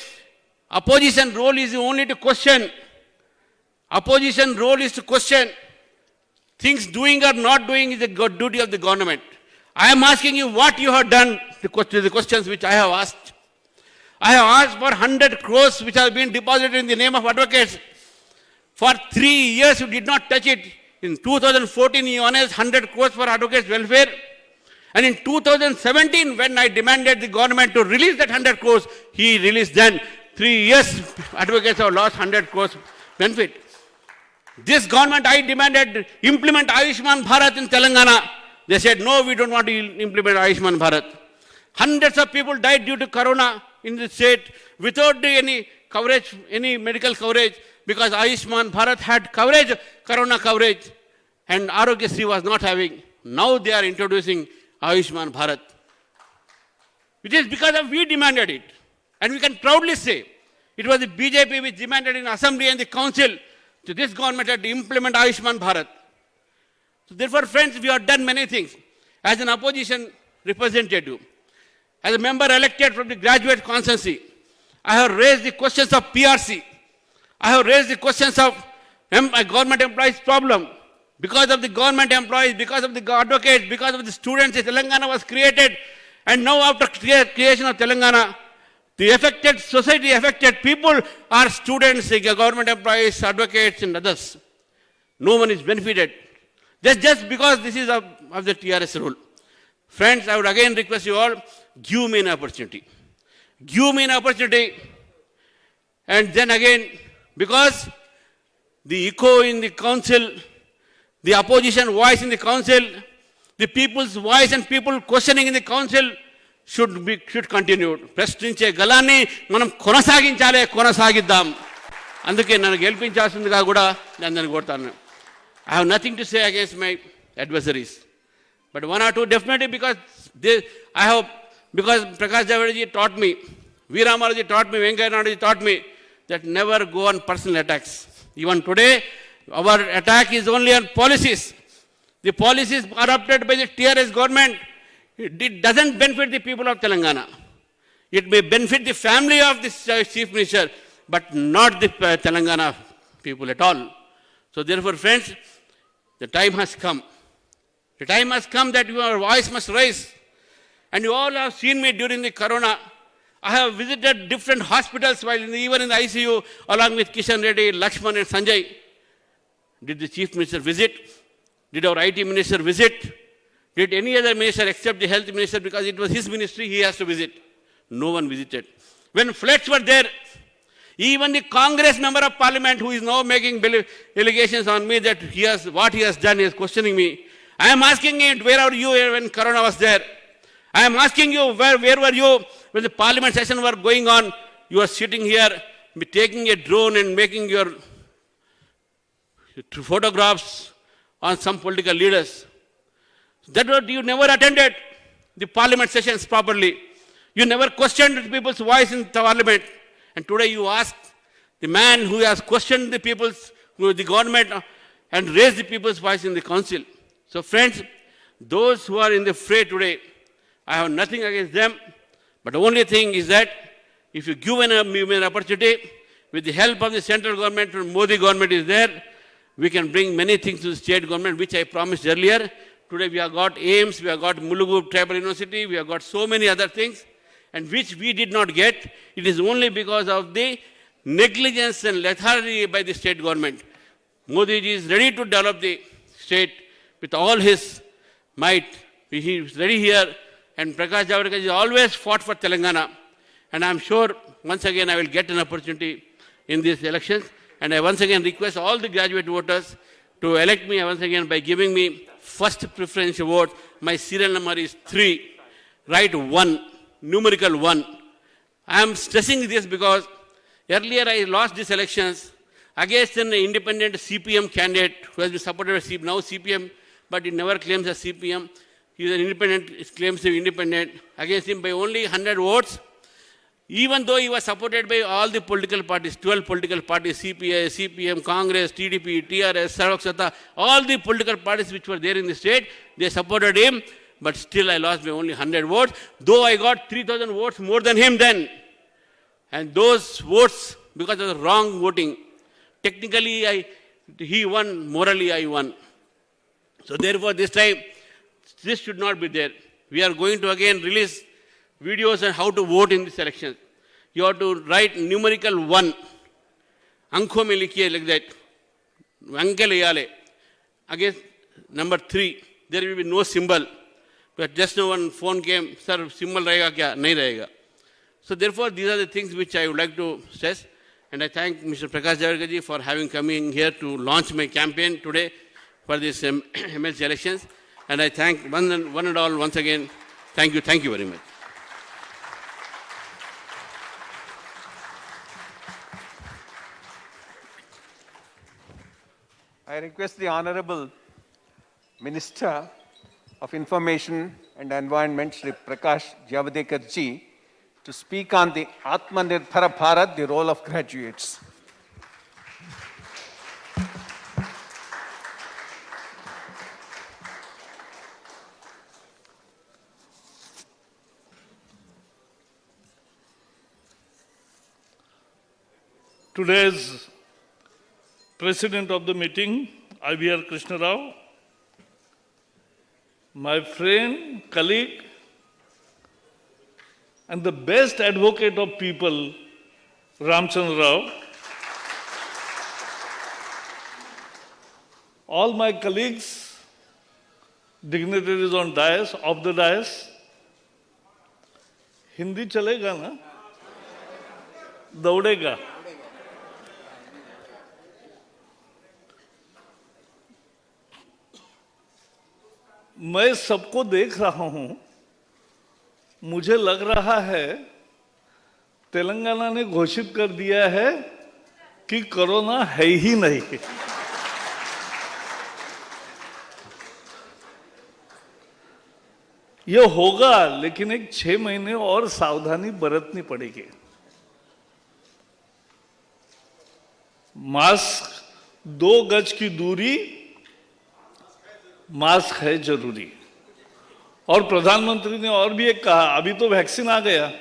Opposition role is only to question. Opposition role is to question. Things doing or not doing is the duty of the government. I am asking you what you have done, the questions which I have asked. I have asked for 100 crores which have been deposited in the name of advocates. For 3 years you did not touch it. In 2014 you announced 100 crores for advocates' welfare. And in 2017 when I demanded the government to release that 100 crores, he released then. 3 years advocates have lost 100 crores benefit. This government, I demanded, implement Ayushman Bharat in Telangana. They said, no, we don't want to implement Ayushman Bharat. Hundreds of people died due to corona in the state without any coverage, any medical coverage, because Ayushman Bharat had coverage, corona coverage, and Arogyasri was not having. Now they are introducing Ayushman Bharat. It is because of we demanded it. And we can proudly say, it was the BJP which demanded in Assembly and the Council to this government to implement Ayushman Bharat. So therefore, friends, we have done many things. As an opposition representative, as a member elected from the graduate constituency, I have raised the questions of PRC. I have raised the questions of government employees problem. Because of the government employees, because of the advocates, because of the students, Telangana was created. And now after creation of Telangana, the affected society, affected people are students, government employees, advocates and others. No one is benefited. Just because this is of the TRS rule. Friends, I would again request you all, give me an opportunity. Give me an opportunity. And then again, because the echo in the council, the opposition voice in the council, the people's voice and people questioning in the council should continue. ప్రశ్నించే గలాన్ని మనం కొనసాగిద్దాం. అందుకే నన్ను గెలిపించాల్సిందిగా కూడా నేను కోరుతాను. I have nothing to say against my adversaries. But one or two definitely because Prakash Javadekar taught me, V. Ramaji taught me, Venkaiah Naidu taught me that never go on personal attacks. Even today, our attack is only on policies. The policies adopted by the TRS government, it doesn't benefit the people of Telangana. It may benefit the family of this chief minister, but not the Telangana people at all. So therefore, friends, the time has come. The time has come that your voice must rise. And you all have seen me during the corona. I have visited different hospitals while even in the ICU along with Kishan Reddy, Lakshman and Sanjay. Did the chief minister visit? Did our IT minister visit? Did any other minister except the health minister, because it was his ministry, he has to visit? No one visited. When floods were there, even the Congress member of parliament who is now making allegations on me that what he has done, he is questioning me. I am asking him, where are you when corona was there? I am asking you, where were you when the parliament session were going on? You are sitting here, taking a drone and making your photographs on some political leaders. That was, you never attended the parliament sessions properly. You never questioned people's voice in the parliament. And today you ask the man who has questioned the the government and raised the people's voice in the council. So friends, those who are in the fray today, I have nothing against them. But the only thing is that if you give me an opportunity, with the help of the central government, when Modi government is there, we can bring many things to the state government, which I promised earlier. Today we have got AIMS, we have got Mulugu Tribal University, we have got so many other things, and which we did not get. It is only because of the negligence and lethargy by the state government. Modi ji is ready to develop the state with all his might. He is ready here, and Prakash Javadekar has always fought for Telangana. And I am sure, once again, I will get an opportunity in these elections. And I once again request all the graduate voters to elect me once again by giving me first preference vote. My serial number is 3. Write 1, numerical 1. I am stressing this because earlier I lost these elections against an independent CPM candidate who has been supported by CPM, now CPM, but he never claims as CPM. He is an independent, he claims to be independent, against him by only 100 votes. Even though he was supported by all the political parties, 12 political parties, CPI, CPM, Congress, TDP, TRS, Sarok Sata, all the political parties which were there in the state, they supported him, but still I lost by only 100 votes, though I got 3,000 votes more than him then. And those votes, because of the wrong voting, technically he won, morally I won. So therefore this time, this should not be there. We are going to again release videos on how to vote in this election. You have to write numerical 1. Anko mein likhiye like that. Anke layale. Against number 3, there will be no symbol. But just now one phone came, sir, symbol rahega kya? Nahi rahega. So therefore, these are the things which I would like to stress. And I thank Mr. Prakash Javadekar ji for having come in here to launch my campaign today for this MLC elections. And I thank one and all once again. Thank you very much. I request the Honorable Minister of Information and Environment, Shri Prakash Javadekar ji, to speak on the Atmanirbhar Bharat, the role of graduates. Today's President of the meeting, IVR Krishna Rao, my friend, colleague, and the best advocate of people, Ramchandra Rao, all my colleagues, dignitaries on dais, off the dais, Hindi chalega na? Daudega. मैं सबको देख रहा हूं, मुझे लग रहा है तेलंगाना ने घोषित कर दिया है कि कोरोना है ही नहीं। ये होगा, लेकिन एक 6 महीने और सावधानी बरतनी पड़ेगी। मास्क, 2 गज की दूरी, मास्क है जरूरी। और प्रधानमंत्री ने और भी एक कहा, अभी तो वैक्सीन आ गया।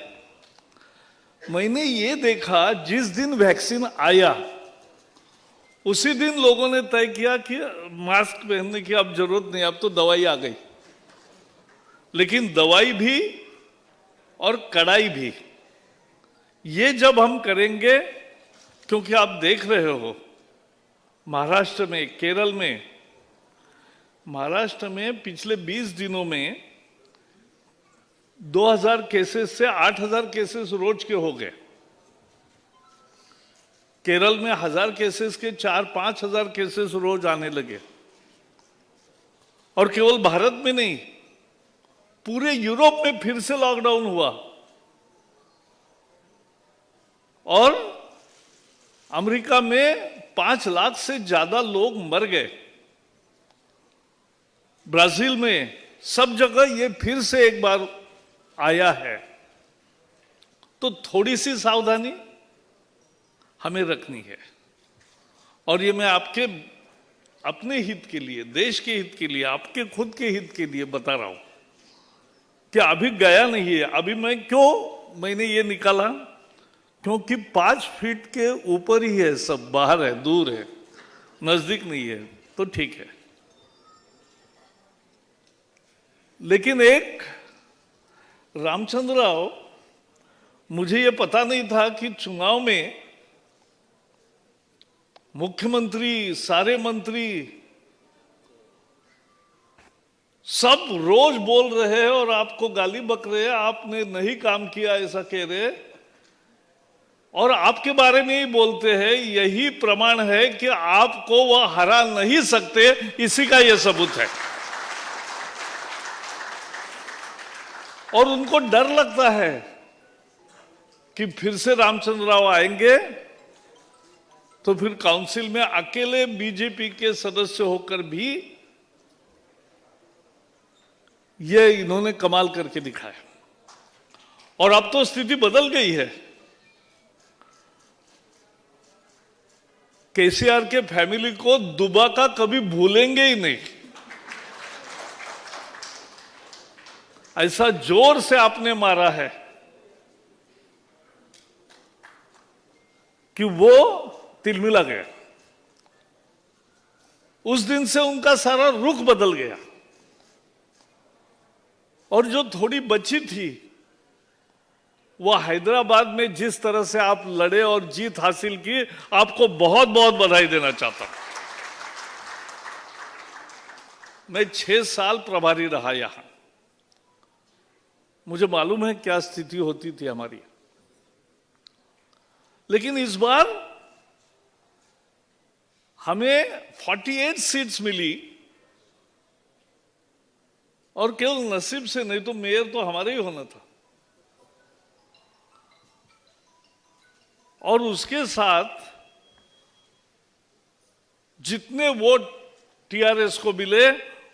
मैंने ये देखा, जिस दिन वैक्सीन आया उसी दिन लोगों ने तय किया कि मास्क पहनने की अब जरूरत नहीं, अब तो दवाई आ गई। लेकिन दवाई भी और कड़ाई भी, ये जब हम करेंगे, क्योंकि आप देख रहे हो महाराष्ट्र में, केरल में, महाराष्ट्र में पिछले 20 दिनों में 2000 केसेस से 8000 केसेस रोज के हो गए। केरल में 1000 केसेस के 4-5 हजार केसेस रोज आने लगे। और केवल भारत में नहीं, पूरे यूरोप में फिर से लॉकडाउन हुआ। और अमेरिका में 5 लाख से ज्यादा लोग मर गए। ब्राजील में, सब जगह ये फिर से एक बार आया है। तो थोड़ी सी सावधानी हमें रखनी है। और ये मैं आपके अपने हित के लिए, देश के हित के लिए, आपके खुद के हित के लिए बता रहा हूं कि अभी गया नहीं है। अभी मैंने ये निकाला, क्योंकि 5 फीट के ऊपर ही है, सब बाहर है, दूर है, नजदीक नहीं है, तो ठीक है। लेकिन एक रामचंद्र राव, मुझे ये पता नहीं था कि चुनाव में मुख्यमंत्री, सारे मंत्री सब रोज बोल रहे हैं और आपको गाली बक रहे हैं, आपने नहीं काम किया ऐसा कह रहे, और आपके बारे में ही बोलते हैं। यही प्रमाण है कि आपको वह हरा नहीं सकते, इसी का यह सबूत है। और उनको डर लगता है कि फिर से रामचंद्र राव आएंगे तो फिर काउंसिल में अकेले बीजेपी के सदस्य होकर भी ये इन्होंने कमाल करके दिखाया। और अब तो स्थिति बदल गई है। केसीआर के फैमिली को दुबाका कभी भूलेंगे ही नहीं। ऐसा जोर से आपने मारा है कि वो तिलमिला गया। उस दिन से उनका सारा रुख बदल गया। और जो थोड़ी बची थी वो हैदराबाद में जिस तरह से आप लड़े और जीत हासिल की, आपको बहुत बहुत बधाई देना चाहता हूं। मैं 6 साल प्रभारी रहा यहां, मुझे मालूम है क्या स्थिति होती थी हमारी। लेकिन इस बार हमें 48 सीट्स मिली और केवल नसीब से, नहीं तो मेयर तो हमारे ही होना था। और उसके साथ जितने वोट टीआरएस को मिले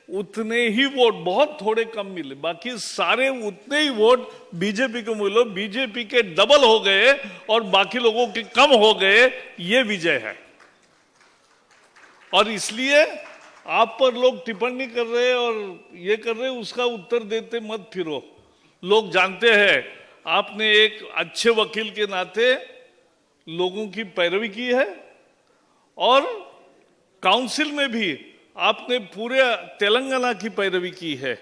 उतने ही वोट, बहुत थोड़े कम मिले, बाकी सारे उतने ही वोट बीजेपी को मिले। बीजेपी के डबल हो गए और बाकी लोगों के कम हो गए। ये विजय है। और इसलिए आप पर लोग टिप्पणी कर रहे और ये कर रहे, उसका उत्तर देते मत फिरो। लोग जानते हैं आपने एक अच्छे वकील के नाते लोगों की पैरवी की है और काउंसिल में भी आपने पूरे तेलंगाना की पैरवी की है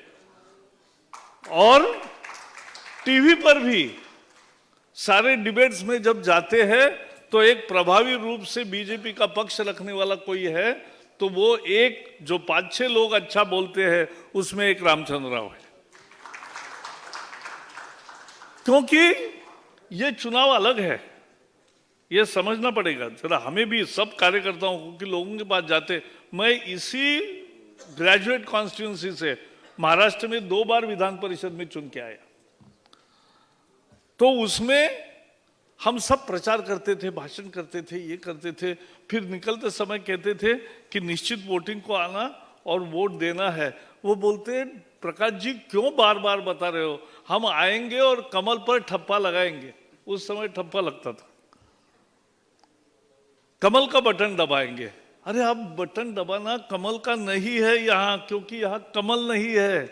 और टीवी पर भी सारे डिबेट्स में जब जाते हैं तो एक प्रभावी रूप से बीजेपी का पक्ष रखने वाला कोई है तो वो एक जो 5-6 लोग अच्छा बोलते हैं उसमें एक रामचंद्र राव है। क्योंकि ये चुनाव अलग है, ये समझना पड़ेगा जरा हमें भी, सब कार्यकर्ताओं को, कि लोगों के पास जाते। मैं इसी ग्रेजुएट कॉन्स्टिट्यूंसी से महाराष्ट्र में 2 बार विधान परिषद में चुन के आया, तो उसमें हम सब प्रचार करते थे, भाषण करते थे, ये करते थे, फिर निकलते समय कहते थे कि निश्चित वोटिंग को आना और वोट देना है। वो बोलते प्रकाश जी क्यों बार बार बता रहे हो, हम आएंगे और कमल पर ठप्पा लगाएंगे। उस समय ठप्पा लगता था, कमल का बटन दबाएंगे। अरे अब बटन दबाना कमल का नहीं है यहाँ, क्योंकि यहाँ कमल नहीं है,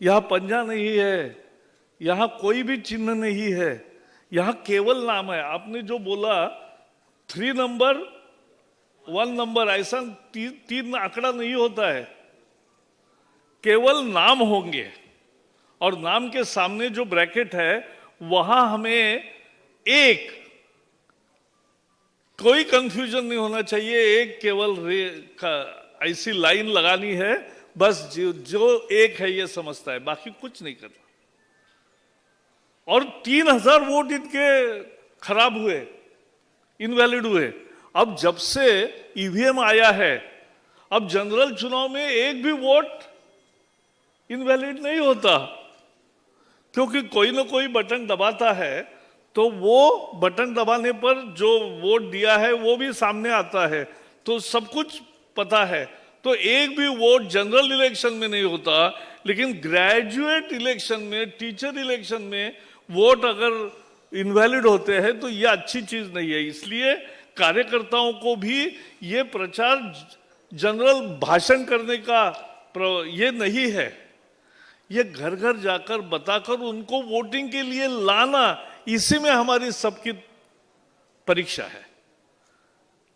यहाँ पंजा नहीं है, यहाँ कोई भी चिन्ह नहीं है, यहाँ केवल नाम है। आपने जो बोला 3 नंबर 1 नंबर, ऐसा 3 आंकड़ा नहीं होता है, केवल नाम होंगे और नाम के सामने जो ब्रैकेट है वहां हमें एक, कोई कंफ्यूजन नहीं होना चाहिए, एक केवल ऐसी लाइन लगानी है, बस जो एक है ये समझता है, बाकी कुछ नहीं करता। और 3000 वोट इनके खराब हुए, इनवैलिड हुए। अब जब से ईवीएम आया है, अब जनरल चुनाव में एक भी वोट इनवैलिड नहीं होता, क्योंकि कोई ना कोई बटन दबाता है, तो वो बटन दबाने पर जो वोट दिया है वो भी सामने आता है, तो सब कुछ पता है। तो एक भी वोट जनरल इलेक्शन में नहीं होता, लेकिन ग्रेजुएट इलेक्शन में, टीचर इलेक्शन में वोट अगर इनवैलिड होते हैं तो ये अच्छी चीज नहीं है। इसलिए कार्यकर्ताओं को भी ये प्रचार जनरल भाषण करने का ये नहीं है, ये घर घर जाकर बताकर उनको वोटिंग के लिए लाना, इसी में हमारी सबकी परीक्षा है।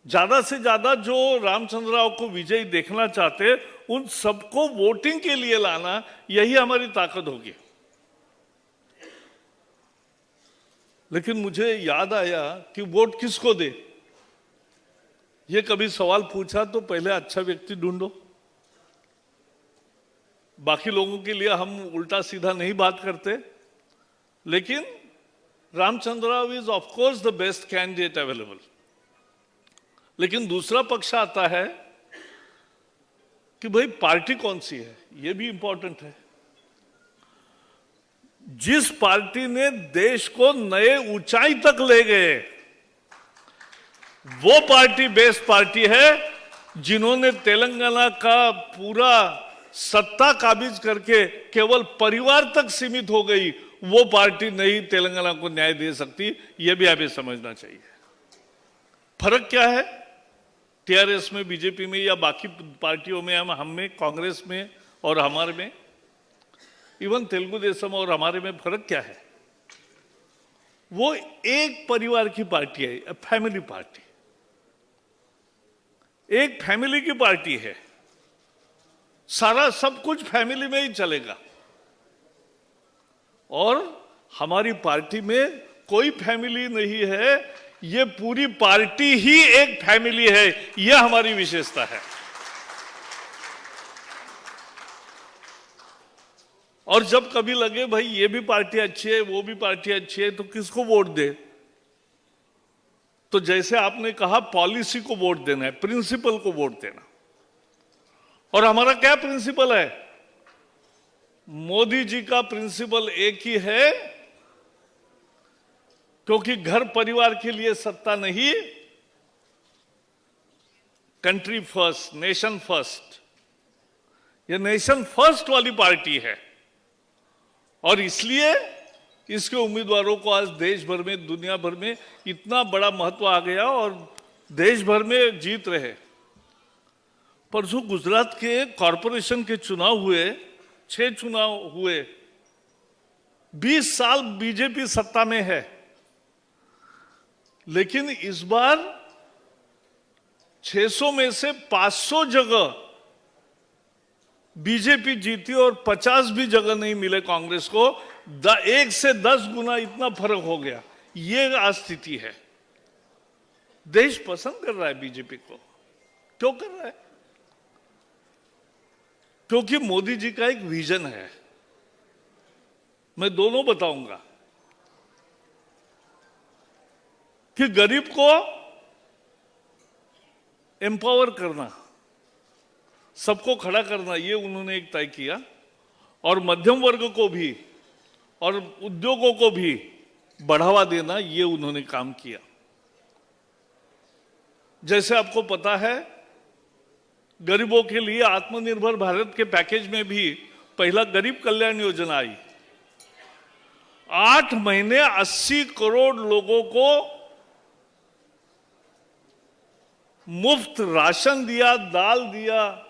ज्यादा से ज्यादा जो रामचंद्र राव को विजयी देखना चाहते उन सबको वोटिंग के लिए लाना, यही हमारी ताकत होगी। लेकिन मुझे याद आया कि वोट किसको दे, ये कभी सवाल पूछा तो पहले अच्छा व्यक्ति ढूंढो। बाकी लोगों के लिए हम उल्टा सीधा नहीं बात करते, लेकिन Ramchandra Rao is of course the best candidate available. लेकिन दूसरा पक्ष आता है कि भाई पार्टी कौन सी है, यह भी इंपॉर्टेंट है। जिस पार्टी ने देश को नए ऊंचाई तक ले गए, वो पार्टी बेस्ट पार्टी है। जिन्होंने तेलंगाना का पूरा सत्ता काबिज करके केवल परिवार तक सीमित हो गई, वो पार्टी नहीं तेलंगाना को न्याय दे सकती। यह भी हमें समझना चाहिए। फर्क क्या है टीआरएस में, बीजेपी में या बाकी पार्टियों में, हम में, कांग्रेस में और हमारे में, इवन तेलुगु देशम और हमारे में फर्क क्या है? वो एक परिवार की पार्टी है, फैमिली पार्टी, एक फैमिली की पार्टी है। सारा सब कुछ फैमिली में ही चलेगा। और हमारी पार्टी में कोई फैमिली नहीं है, ये पूरी पार्टी ही एक फैमिली है। यह हमारी विशेषता है। और जब कभी लगे भाई ये भी पार्टी अच्छी है, वो भी पार्टी अच्छी है, तो किसको वोट दे? तो जैसे आपने कहा, पॉलिसी को वोट देना है, प्रिंसिपल को वोट देना। और हमारा क्या प्रिंसिपल है? मोदी जी का प्रिंसिपल एक ही है, क्योंकि घर परिवार के लिए सत्ता नहीं, कंट्री फर्स्ट, नेशन फर्स्ट। ये नेशन फर्स्ट वाली पार्टी है। और इसलिए इसके उम्मीदवारों को आज देश भर में, दुनिया भर में इतना बड़ा महत्व आ गया और देश भर में जीत रहे। परसों गुजरात के कॉरपोरेशन के चुनाव हुए, 6 चुनाव हुए। 20 साल बीजेपी सत्ता में है, लेकिन इस बार 600 में से 500 जगह बीजेपी जीती और 50 भी जगह नहीं मिले कांग्रेस को। 1 से 10 गुना इतना फर्क हो गया। ये आज स्थिति है। देश पसंद कर रहा है बीजेपी को। क्यों कर रहा है? क्योंकि मोदी जी का एक विजन है। मैं दोनों बताऊंगा कि गरीब को एम्पावर करना, सबको खड़ा करना, ये उन्होंने एक तय किया। और मध्यम वर्ग को भी और उद्योगों को भी बढ़ावा देना, ये उन्होंने काम किया। जैसे आपको पता है, गरीबों के लिए आत्मनिर्भर भारत के पैकेज में भी पहला गरीब कल्याण योजना आई। 8 महीने 80 करोड़ लोगों को मुफ्त राशन दिया, दाल दिया,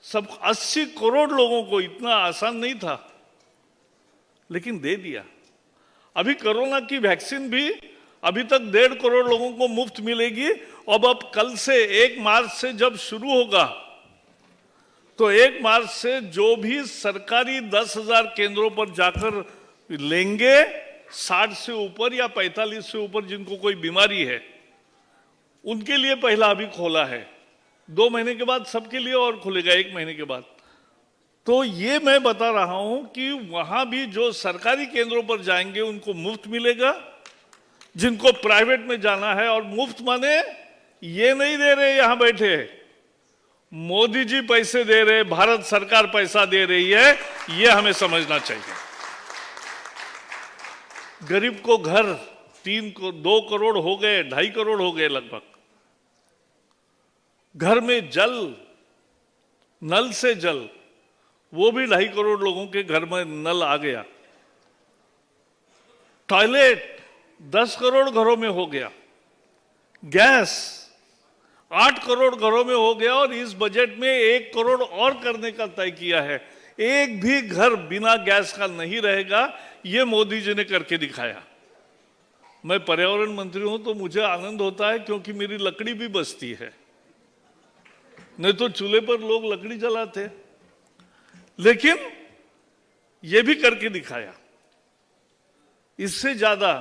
सब 80 करोड़ लोगों को। इतना आसान नहीं था, लेकिन दे दिया। अभी कोरोना की वैक्सीन भी अभी तक 1.5 करोड़ लोगों को मुफ्त मिलेगी। अब कल से 1 मार्च से जब शुरू होगा, तो 1 मार्च से जो भी सरकारी 10,000 केंद्रों पर जाकर लेंगे, 60 से ऊपर या 45 से ऊपर जिनको कोई बीमारी है, उनके लिए पहला अभी खोला है। 2 महीने के बाद सबके लिए और खुलेगा 1 महीने के बाद। तो ये मैं बता रहा हूं कि वहां भी जो सरकारी केंद्रों पर जाएंगे उनको मुफ्त मिलेगा, जिनको प्राइवेट में जाना है। और मुफ्त माने ये नहीं दे रहे यहां बैठे, मोदी जी पैसे दे रहे, भारत सरकार पैसा दे रही है। ये हमें समझना चाहिए। गरीब को घर 2 करोड़ हो गए, 2.5 करोड़ हो गए लगभग। घर में जल, नल से जल, वो भी 2.5 करोड़ लोगों के घर में नल आ गया। टॉयलेट 10 करोड़ घरों में हो गया। गैस 8 करोड़ घरों में हो गया। और इस बजट में 1 करोड़ और करने का तय किया है। एक भी घर बिना गैस का नहीं रहेगा। ये मोदी जी ने करके दिखाया। मैं पर्यावरण मंत्री हूं तो मुझे आनंद होता है, क्योंकि मेरी लकड़ी भी बचती है। नहीं तो चूल्हे पर लोग लकड़ी जलाते। लेकिन यह भी करके दिखाया। इससे ज्यादा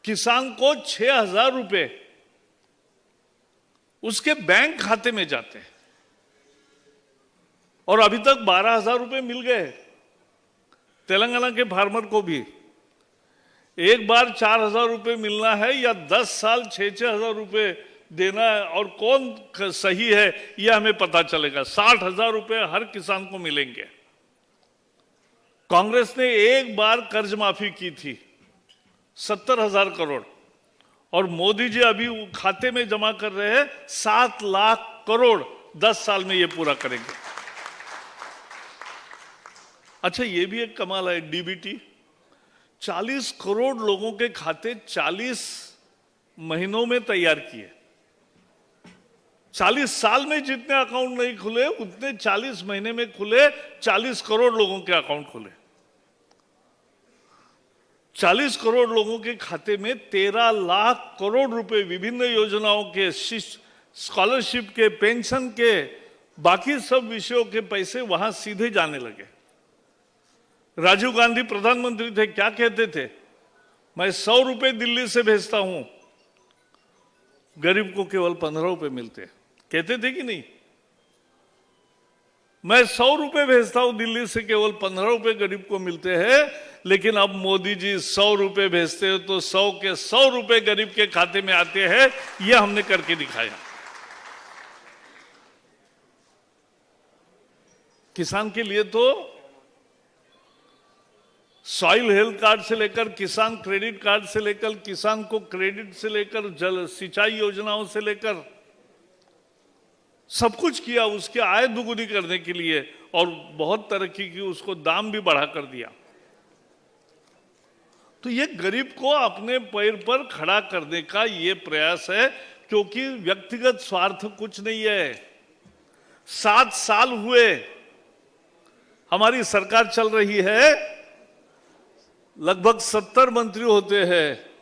किसान को 6,000 रुपए उसके बैंक खाते में जाते हैं, और अभी तक 12,000 रुपए मिल गए तेलंगाना के फार्मर को भी। एक बार 4,000 रुपए मिलना है या 10 साल 6,000 रुपए देना है, और कौन सही है यह हमें पता चलेगा। 60,000 रुपए हर किसान को मिलेंगे। कांग्रेस ने एक बार कर्ज माफी की थी 70,000 करोड़, और मोदी जी अभी खाते में जमा कर रहे हैं 7 लाख करोड़, 10 साल में ये पूरा करेंगे। अच्छा, ये भी एक कमाल है, डीबीटी 40 करोड़ लोगों के खाते 40 महीनों में तैयार किए। 40 साल में जितने अकाउंट नहीं खुले उतने 40 महीने में खुले, 40 करोड़ लोगों के अकाउंट खुले। 40 करोड़ लोगों के खाते में 13 लाख करोड़ रुपए विभिन्न योजनाओं के, स्कॉलरशिप के, पेंशन के, बाकी सब विषयों के पैसे वहां सीधे जाने लगे। राजीव गांधी प्रधानमंत्री थे, क्या कहते थे? मैं 100 रुपए दिल्ली से भेजता हूं, गरीब को केवल 15 रुपए मिलते। कहते थे कि नहीं? मैं 100 रुपए भेजता हूं दिल्ली से, केवल 15 रुपए गरीब को मिलते हैं। लेकिन अब मोदी जी 100 रुपए भेजते हो तो 100 के 100 रुपए गरीब के खाते में आते हैं। यह हमने करके दिखाया। किसान के लिए तो सॉइल हेल्थ कार्ड से लेकर किसान क्रेडिट कार्ड से लेकर किसान को क्रेडिट से लेकर जल सिंचाई योजनाओं से लेकर सब कुछ किया उसके आय दुगुनी करने के लिए, और बहुत तरक्की की, उसको दाम भी बढ़ा कर दिया। तो ये गरीब को अपने पैर पर खड़ा करने का ये प्रयास है, क्योंकि व्यक्तिगत स्वार्थ कुछ नहीं है। 7 साल हुए हमारी सरकार चल रही है, लगभग 70 मंत्री होते हैं,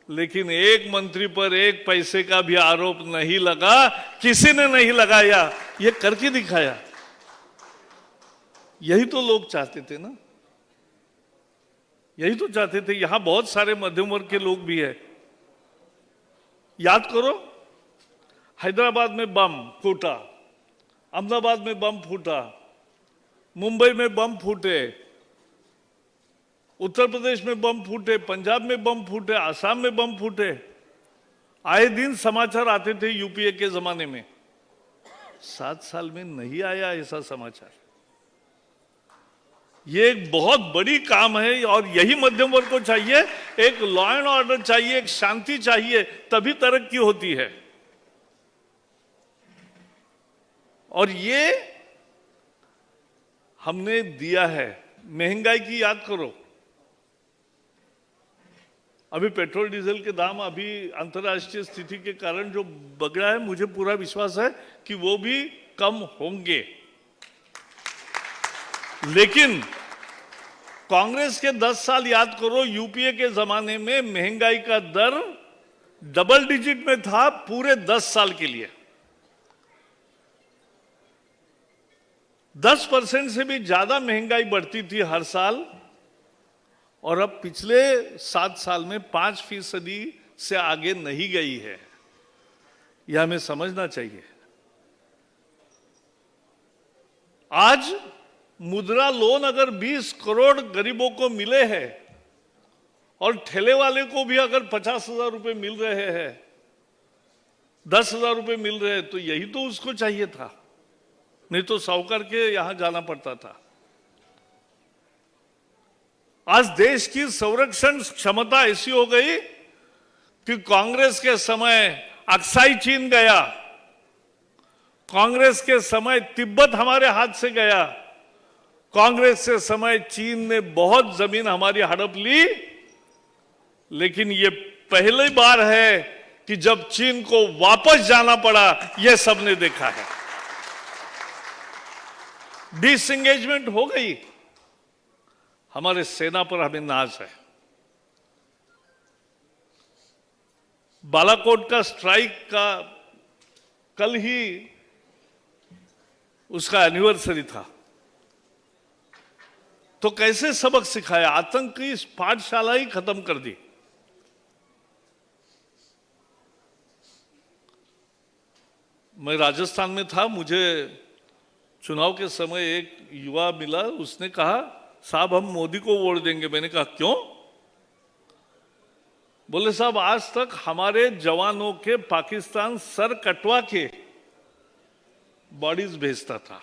लेकिन एक मंत्री पर एक पैसे का भी आरोप नहीं लगा, किसी ने नहीं लगाया। ये करके दिखाया। यही तो लोग चाहते थे ना, यही तो चाहते थे। यहां बहुत सारे मध्यम वर्ग के लोग भी हैं। याद करो, हैदराबाद में बम फूटा, अहमदाबाद में बम फूटा, मुंबई में बम फूटे, उत्तर प्रदेश में बम फूटे, पंजाब में बम फूटे, आसाम में बम फूटे। आए दिन समाचार आते थे यूपीए के जमाने में। 7 साल में नहीं आया ऐसा समाचार। ये एक बहुत बड़ी काम है, और यही मध्यम वर्ग को चाहिए। एक लॉ एंड ऑर्डर चाहिए, एक शांति चाहिए, तभी तरक्की होती है। और ये हमने दिया है। महंगाई की याद करो, अभी पेट्रोल डीजल के दाम अभी अंतर्राष्ट्रीय स्थिति के कारण जो बगड़ा है, मुझे पूरा विश्वास है कि वो भी कम होंगे। लेकिन कांग्रेस के 10 साल याद करो, यूपीए के जमाने में महंगाई का दर डबल डिजिट में था पूरे 10 साल के लिए। 10% से भी ज्यादा महंगाई बढ़ती थी हर साल, और अब पिछले 7 साल में 5% से आगे नहीं गई है। यह हमें समझना चाहिए। आज मुद्रा लोन अगर 20 करोड़ गरीबों को मिले हैं, और ठेले वाले को भी अगर 50,000 रुपए मिल रहे हैं, 10,000 रुपए मिल रहे हैं, तो यही तो उसको चाहिए था। नहीं तो साहूकार के यहां जाना पड़ता था। आज देश की संरक्षण क्षमता ऐसी हो गई कि कांग्रेस के समय अक्साई चीन गया, कांग्रेस के समय तिब्बत हमारे हाथ से गया, कांग्रेस के समय चीन ने बहुत जमीन हमारी हड़प ली। लेकिन ये पहली बार है कि जब चीन को वापस जाना पड़ा, यह सबने देखा है। डिसएंगेजमेंट हो गई। हमारे सेना पर हमें नाज है। बालाकोट का स्ट्राइक का कल ही उसका एनिवर्सरी था, तो कैसे सबक सिखाया? आतंक की पाठशाला ही खत्म कर दी। मैं राजस्थान में था, मुझे चुनाव के समय एक युवा मिला, उसने कहा साहब हम मोदी को वोट देंगे। मैंने कहा क्यों? बोले साहब आज तक हमारे जवानों के पाकिस्तान सर कटवा के बॉडीज भेजता था।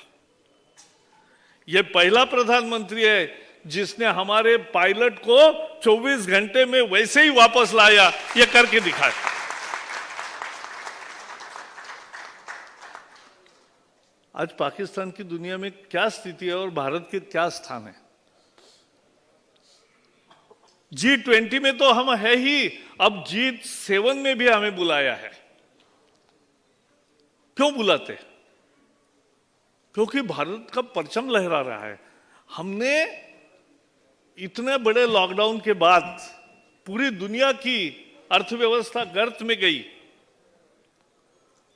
यह पहला प्रधानमंत्री है जिसने हमारे पायलट को 24 घंटे में वैसे ही वापस लाया, ये करके दिखाया। आज पाकिस्तान की दुनिया में क्या स्थिति है और भारत के क्या स्थान है? G20 में तो हम है ही, अब G7 में भी हमें बुलाया है। क्यों बुलाते? क्योंकि भारत का परचम लहरा रहा है। हमने इतने बड़े लॉकडाउन के बाद पूरी दुनिया की अर्थव्यवस्था गर्त में गई।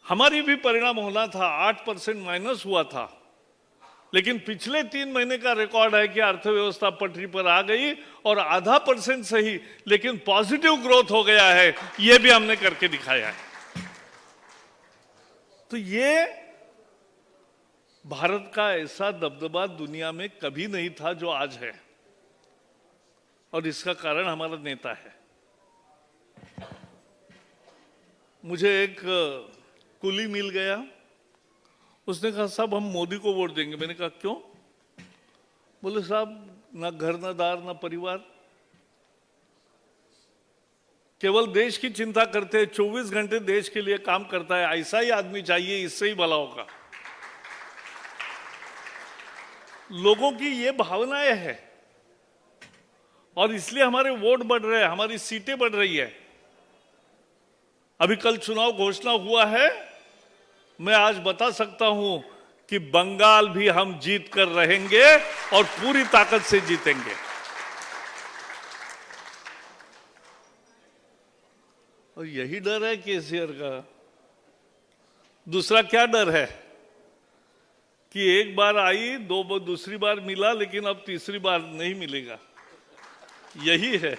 हमारी भी परिणाम होना था, 8% माइनस हुआ था, लेकिन पिछले 3 महीने का रिकॉर्ड है कि अर्थव्यवस्था पटरी पर आ गई और 0.5% सही लेकिन पॉजिटिव ग्रोथ हो गया है। यह भी हमने करके दिखाया है। तो ये भारत का ऐसा दबदबा दुनिया में कभी नहीं था जो आज है, और इसका कारण हमारा नेता है। मुझे एक कुली मिल गया, उसने कहा साहब हम मोदी को वोट देंगे। मैंने कहा क्यों? बोले साहब ना घर ना दार ना परिवार, केवल देश की चिंता करते हैं, 24 घंटे देश के लिए काम करता है। ऐसा ही आदमी चाहिए, इससे ही भला होगा। लोगों की ये भावनाएं हैं और इसलिए हमारे वोट बढ़ रहे हैं, हमारी सीटें बढ़ रही है। अभी कल चुनाव घोषणा हुआ है, मैं आज बता सकता हूं कि बंगाल भी हम जीत कर रहेंगे और पूरी ताकत से जीतेंगे। और यही डर है केसीआर का। दूसरा क्या डर है कि एक बार आई, दूसरी बार मिला, लेकिन अब तीसरी बार नहीं मिलेगा। यही है,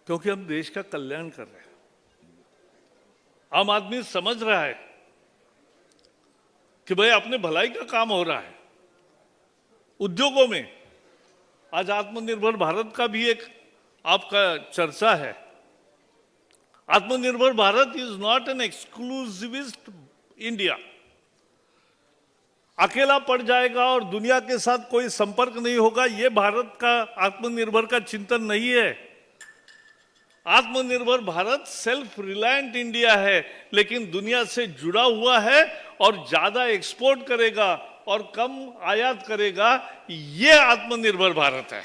क्योंकि हम देश का कल्याण कर रहे हैं। आम आदमी समझ रहा है कि भाई अपने भलाई का काम हो रहा है। उद्योगों में आज आत्मनिर्भर भारत का भी एक आपका चर्चा है। आत्मनिर्भर Bharat is not an exclusivist India. अकेला पड़ जाएगा और दुनिया के साथ कोई संपर्क नहीं होगा, यह भारत का आत्मनिर्भर का चिंतन नहीं है। आत्मनिर्भर भारत सेल्फ रिलायंट इंडिया है, लेकिन दुनिया से जुड़ा हुआ है और ज्यादा एक्सपोर्ट करेगा और कम आयात करेगा। यह आत्मनिर्भर भारत है।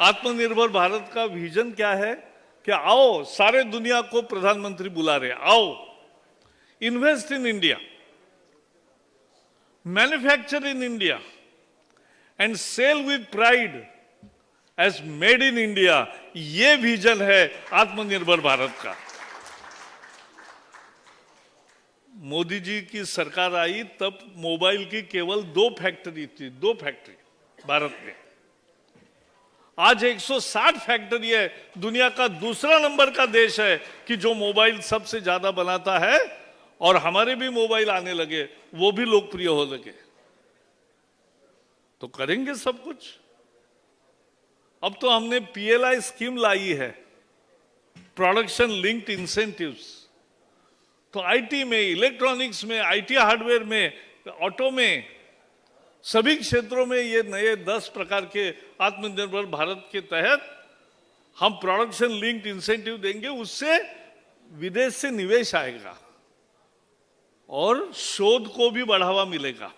आत्मनिर्भर भारत का विजन क्या है कि आओ, सारे दुनिया को प्रधानमंत्री बुला रहे, आओ invest in India, manufacture in India and sell with pride as made in India. यह विजन है आत्मनिर्भर भारत का। मोदी जी की सरकार आई तब मोबाइल की केवल 2 फैक्ट्री थी, 2 फैक्ट्री भारत में। आज 160 फैक्ट्री है। दुनिया का दूसरा नंबर का देश है कि जो मोबाइल सबसे ज्यादा बनाता है, और हमारे भी मोबाइल आने लगे, वो भी लोकप्रिय हो लगे। तो करेंगे सब कुछ। अब तो हमने PLI स्कीम लाई है, प्रोडक्शन लिंक्ड इंसेंटिव्स। तो आईटी में, इलेक्ट्रॉनिक्स में, आईटी हार्डवेयर में, ऑटो में, सभी क्षेत्रों में ये नए 10 प्रकार के आत्मनिर्भर भारत के तहत हम प्रोडक्शन लिंक्ड इंसेंटिव देंगे। उससे विदेश से निवेश आएगा और शोध को भी बढ़ावा मिलेगा।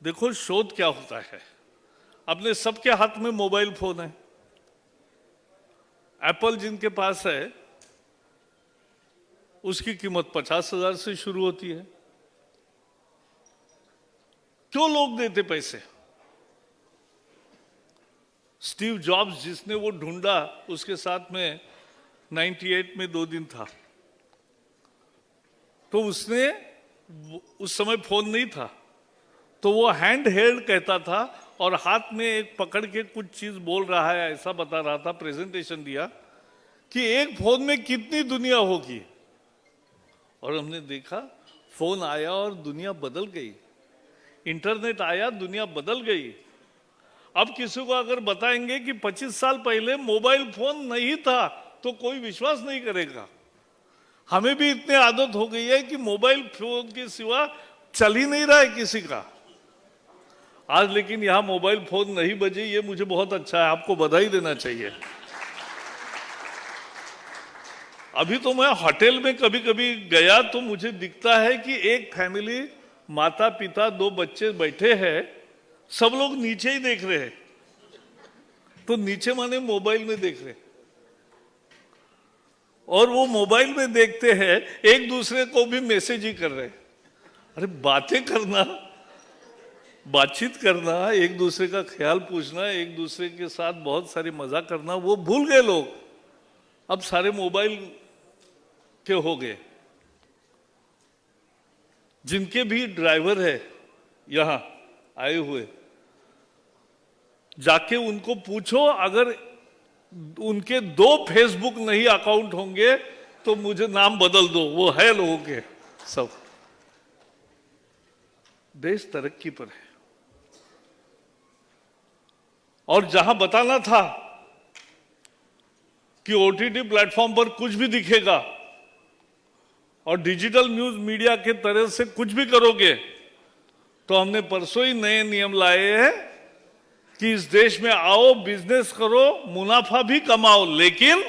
देखो शोध क्या होता है। अपने सबके हाथ में मोबाइल फोन है। एप्पल जिनके पास है उसकी कीमत 50,000 से शुरू होती है। क्यों लोग देते पैसे? स्टीव जॉब्स जिसने वो ढूंढा, उसके साथ में 98 में 2 दिन था, तो उसने, उस समय फोन नहीं था, तो वो हैंड हेल्ड कहता था और हाथ में एक पकड़ के कुछ चीज बोल रहा है, ऐसा बता रहा था, प्रेजेंटेशन दिया कि एक फोन में कितनी दुनिया होगी। और हमने देखा फोन आया और दुनिया बदल गई। इंटरनेट आया, दुनिया बदल गई। अब किसी को अगर बताएंगे कि 25 साल पहले मोबाइल फोन नहीं था तो कोई विश्वास नहीं करेगा। हमें भी इतनी आदत हो गई है कि मोबाइल फोन के सिवा चल ही नहीं रहा है किसी का। आज लेकिन यहां मोबाइल फोन नहीं बजे, ये मुझे बहुत अच्छा है, आपको बधाई देना चाहिए। अभी तो मैं होटल में कभी कभी गया तो मुझे दिखता है कि एक फैमिली, माता पिता 2 बच्चे बैठे हैं, सब लोग नीचे ही देख रहे हैं। तो नीचे माने मोबाइल में देख रहे हैं, और वो मोबाइल में देखते हैं, एक दूसरे को भी मैसेज ही कर रहे हैं। अरे बातें करना, बातचीत करना, एक दूसरे का ख्याल पूछना, एक दूसरे के साथ बहुत सारी मजा करना, वो भूल गए लोग। अब सारे मोबाइल के हो गए। जिनके भी ड्राइवर है यहां आए हुए, जाके उनको पूछो, अगर उनके 2 फेसबुक नहीं अकाउंट होंगे तो मुझे नाम बदल दो, वो है लोगों के सब। देश तरक्की पर है। और जहां बताना था कि ओटीटी प्लेटफॉर्म पर कुछ भी दिखेगा और डिजिटल न्यूज मीडिया के तरह से कुछ भी करोगे, तो हमने परसों ही नए नियम लाए हैं कि इस देश में आओ, बिजनेस करो, मुनाफा भी कमाओ, लेकिन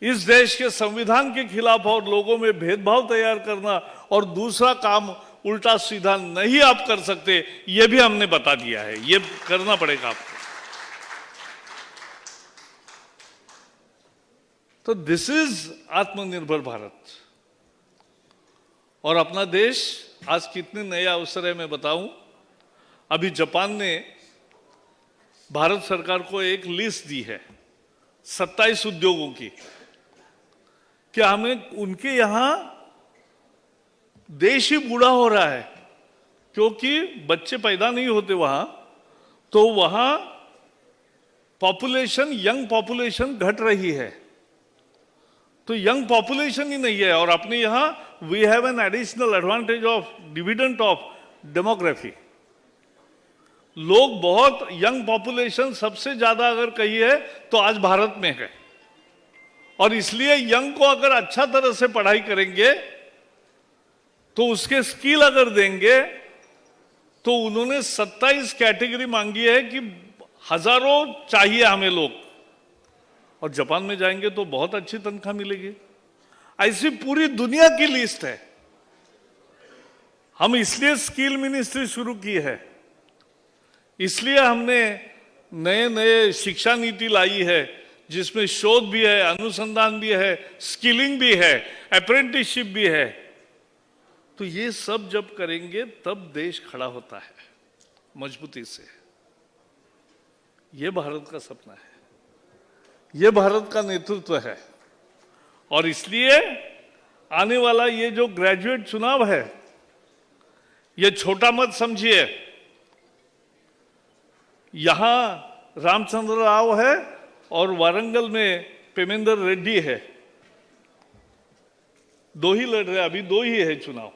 इस देश के संविधान के खिलाफ और लोगों में भेदभाव तैयार करना और दूसरा काम उल्टा सीधा नहीं आप कर सकते, यह भी हमने बता दिया है। यह करना पड़ेगा आपको। तो दिस इज आत्मनिर्भर भारत। और अपना देश आज कितने नए अवसर है मैं बताऊं। अभी जापान ने भारत सरकार को एक लिस्ट दी है 27 उद्योगों की, कि हमें उनके यहां देश ही बूढ़ा हो रहा है, क्योंकि बच्चे पैदा नहीं होते वहां, तो वहां पॉपुलेशन, यंग पॉपुलेशन घट रही है। तो यंग पॉपुलेशन ही नहीं है, और अपने यहां we have an additional advantage of dividend of demography. लोग बहुत, यंग पॉपुलेशन सबसे ज्यादा अगर कही है तो आज भारत में है। और इसलिए यंग को अगर अच्छा तरह से पढ़ाई करेंगे, तो उसके स्किल अगर देंगे, तो उन्होंने 27 कैटेगरी मांगी है कि हजारों चाहिए हमें लोग। और जापान में जाएंगे तो बहुत अच्छी तनख्वाह मिलेगी। ऐसी पूरी दुनिया की लिस्ट है। हम इसलिए स्किल मिनिस्ट्री शुरू की है, इसलिए हमने नए नए शिक्षा नीति लाई है, जिसमें शोध भी है, अनुसंधान भी है, स्किलिंग भी है, अप्रेंटिसशिप भी है। तो ये सब जब करेंगे तब देश खड़ा होता है मजबूती से। ये भारत का सपना है, ये भारत का नेतृत्व है। और इसलिए आने वाला ये जो ग्रेजुएट चुनाव है, ये छोटा मत समझिए। यहां रामचंद्र राव है और वारंगल में पेमेंदर रेड्डी है, 2 ही लड़ रहे, अभी 2 ही है चुनाव।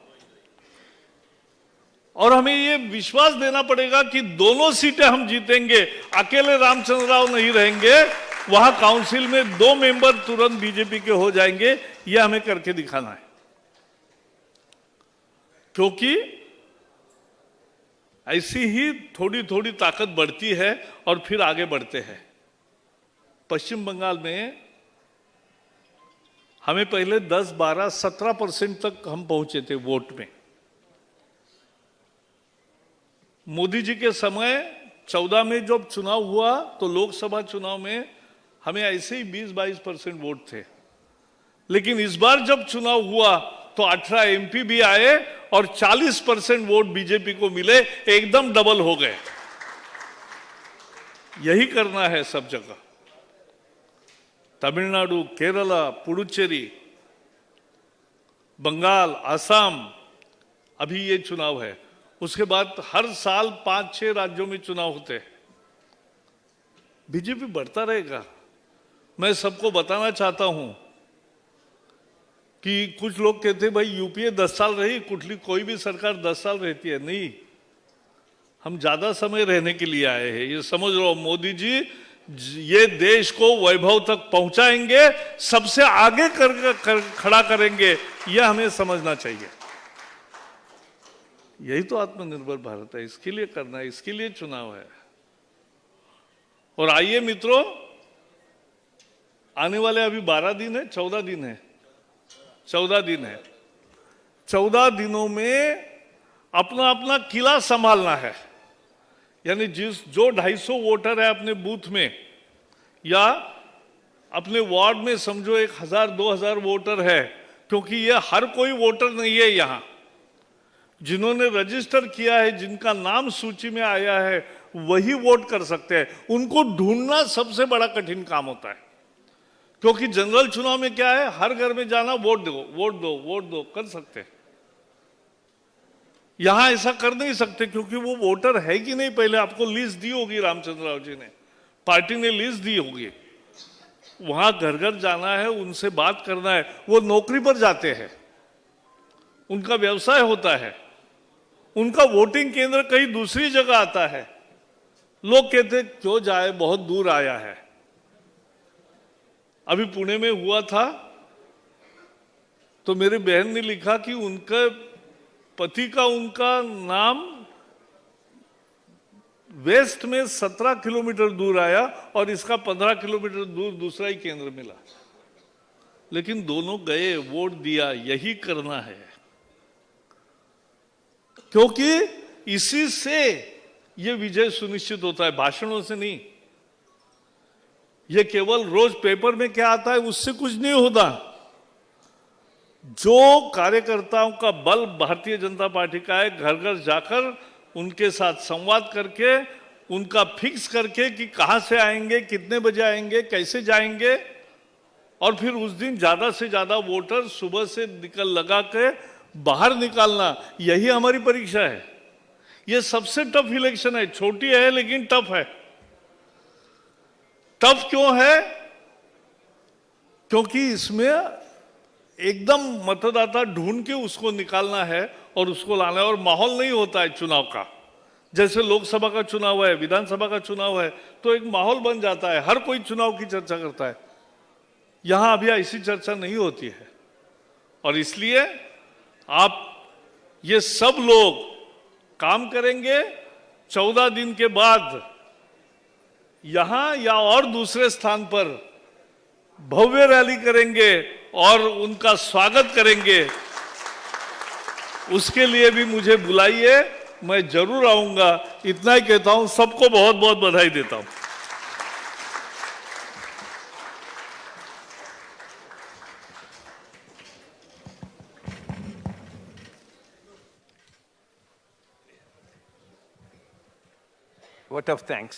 और हमें ये विश्वास देना पड़ेगा कि दोनों सीटें हम जीतेंगे। अकेले रामचंद्र राव नहीं रहेंगे, वहां काउंसिल में 2 मेंबर तुरंत बीजेपी के हो जाएंगे। यह हमें करके दिखाना है, क्योंकि ऐसी ही थोड़ी थोड़ी ताकत बढ़ती है और फिर आगे बढ़ते हैं। पश्चिम बंगाल में हमें पहले 10, 12, 17% तक हम पहुंचे थे वोट में। मोदी जी के समय 14 में जब चुनाव हुआ, तो लोकसभा चुनाव में हमें ऐसे ही 20-22% वोट थे। लेकिन इस बार जब चुनाव हुआ तो 18 एमपी भी आए और 40% वोट बीजेपी को मिले, एकदम डबल हो गए। यही करना है सब जगह, तमिलनाडु, केरला, पुडुचेरी, बंगाल, असम, अभी ये चुनाव है। उसके बाद हर साल 5-6 राज्यों में चुनाव होते हैं। बीजेपी बढ़ता रहेगा। मैं सबको बताना चाहता हूं कि कुछ लोग कहते भाई यूपीए 10 साल रही, कोई भी सरकार 10 साल रहती है। नहीं, हम ज्यादा समय रहने के लिए आए हैं, ये समझ लो। मोदी जी ये देश को वैभव तक पहुंचाएंगे, सबसे आगे खड़ा करेंगे, यह हमें समझना चाहिए। यही तो आत्मनिर्भर भारत है, इसके लिए करना है, इसके लिए चुनाव है। और आइए मित्रों, आने वाले अभी 12 दिन है, 14 दिन है, 14 दिन है, 14 दिनों में अपना अपना किला संभालना है। यानी जो 250 वोटर है अपने बूथ में या अपने वार्ड में, समझो 1000-2000 वोटर है, क्योंकि ये हर कोई वोटर नहीं है। यहाँ जिन्होंने रजिस्टर किया है, जिनका नाम सूची में आया है, वही वोट कर सकते हैं। उनको ढूंढना सबसे बड़ा कठिन काम होता है, क्योंकि जनरल चुनाव में क्या है, हर घर में जाना, वोट दो, वोट दो, वोट दो, कर सकते हैं। यहां ऐसा कर नहीं सकते, क्योंकि वो वोटर है कि नहीं, पहले आपको लिस्ट दी होगी, रामचंद्र राव जी ने, पार्टी ने लिस्ट दी होगी। वहां घर घर जाना है, उनसे बात करना है। वो नौकरी पर जाते हैं, उनका व्यवसाय होता है, उनका वोटिंग केंद्र कहीं दूसरी जगह आता है। लोग कहते क्यों जाए, बहुत दूर आया है। अभी पुणे में हुआ था, तो मेरी बहन ने लिखा कि उनका पति का उनका नाम वेस्ट में 17 किलोमीटर दूर आया और इसका 15 किलोमीटर दूर दूसरा ही केंद्र मिला। लेकिन दोनों गए, वोट दिया। यही करना है, क्योंकि इसी से यह विजय सुनिश्चित होता है, भाषणों से नहीं। यह केवल रोज पेपर में क्या आता है उससे कुछ नहीं होता। जो कार्यकर्ताओं का बल भारतीय जनता पार्टी का है, घर घर जाकर उनके साथ संवाद करके, उनका फिक्स करके कि कहां से आएंगे, कितने बजे आएंगे, कैसे जाएंगे, और फिर उस दिन ज्यादा से ज्यादा वोटर सुबह से लगा के बाहर निकालना, यही हमारी परीक्षा है। यह सबसे टफ इलेक्शन है, छोटी है लेकिन टफ है। टफ क्यों है? क्योंकि इसमें एकदम मतदाता ढूंढ के उसको निकालना है और उसको लाना है, और माहौल नहीं होता है चुनाव का। जैसे लोकसभा का चुनाव है, विधानसभा का चुनाव है, तो एक माहौल बन जाता है, हर कोई चुनाव की चर्चा करता है। यहां अभी ऐसी चर्चा नहीं होती है, और इसलिए आप ये सब लोग काम करेंगे। 14 दिन के बाद यहां या और दूसरे स्थान पर भव्य रैली करेंगे और उनका स्वागत करेंगे। उसके लिए भी मुझे बुलाइए, मैं जरूर आऊंगा। इतना ही कहता हूं, सबको बहुत बहुत बधाई देता हूं। Vote of thanks.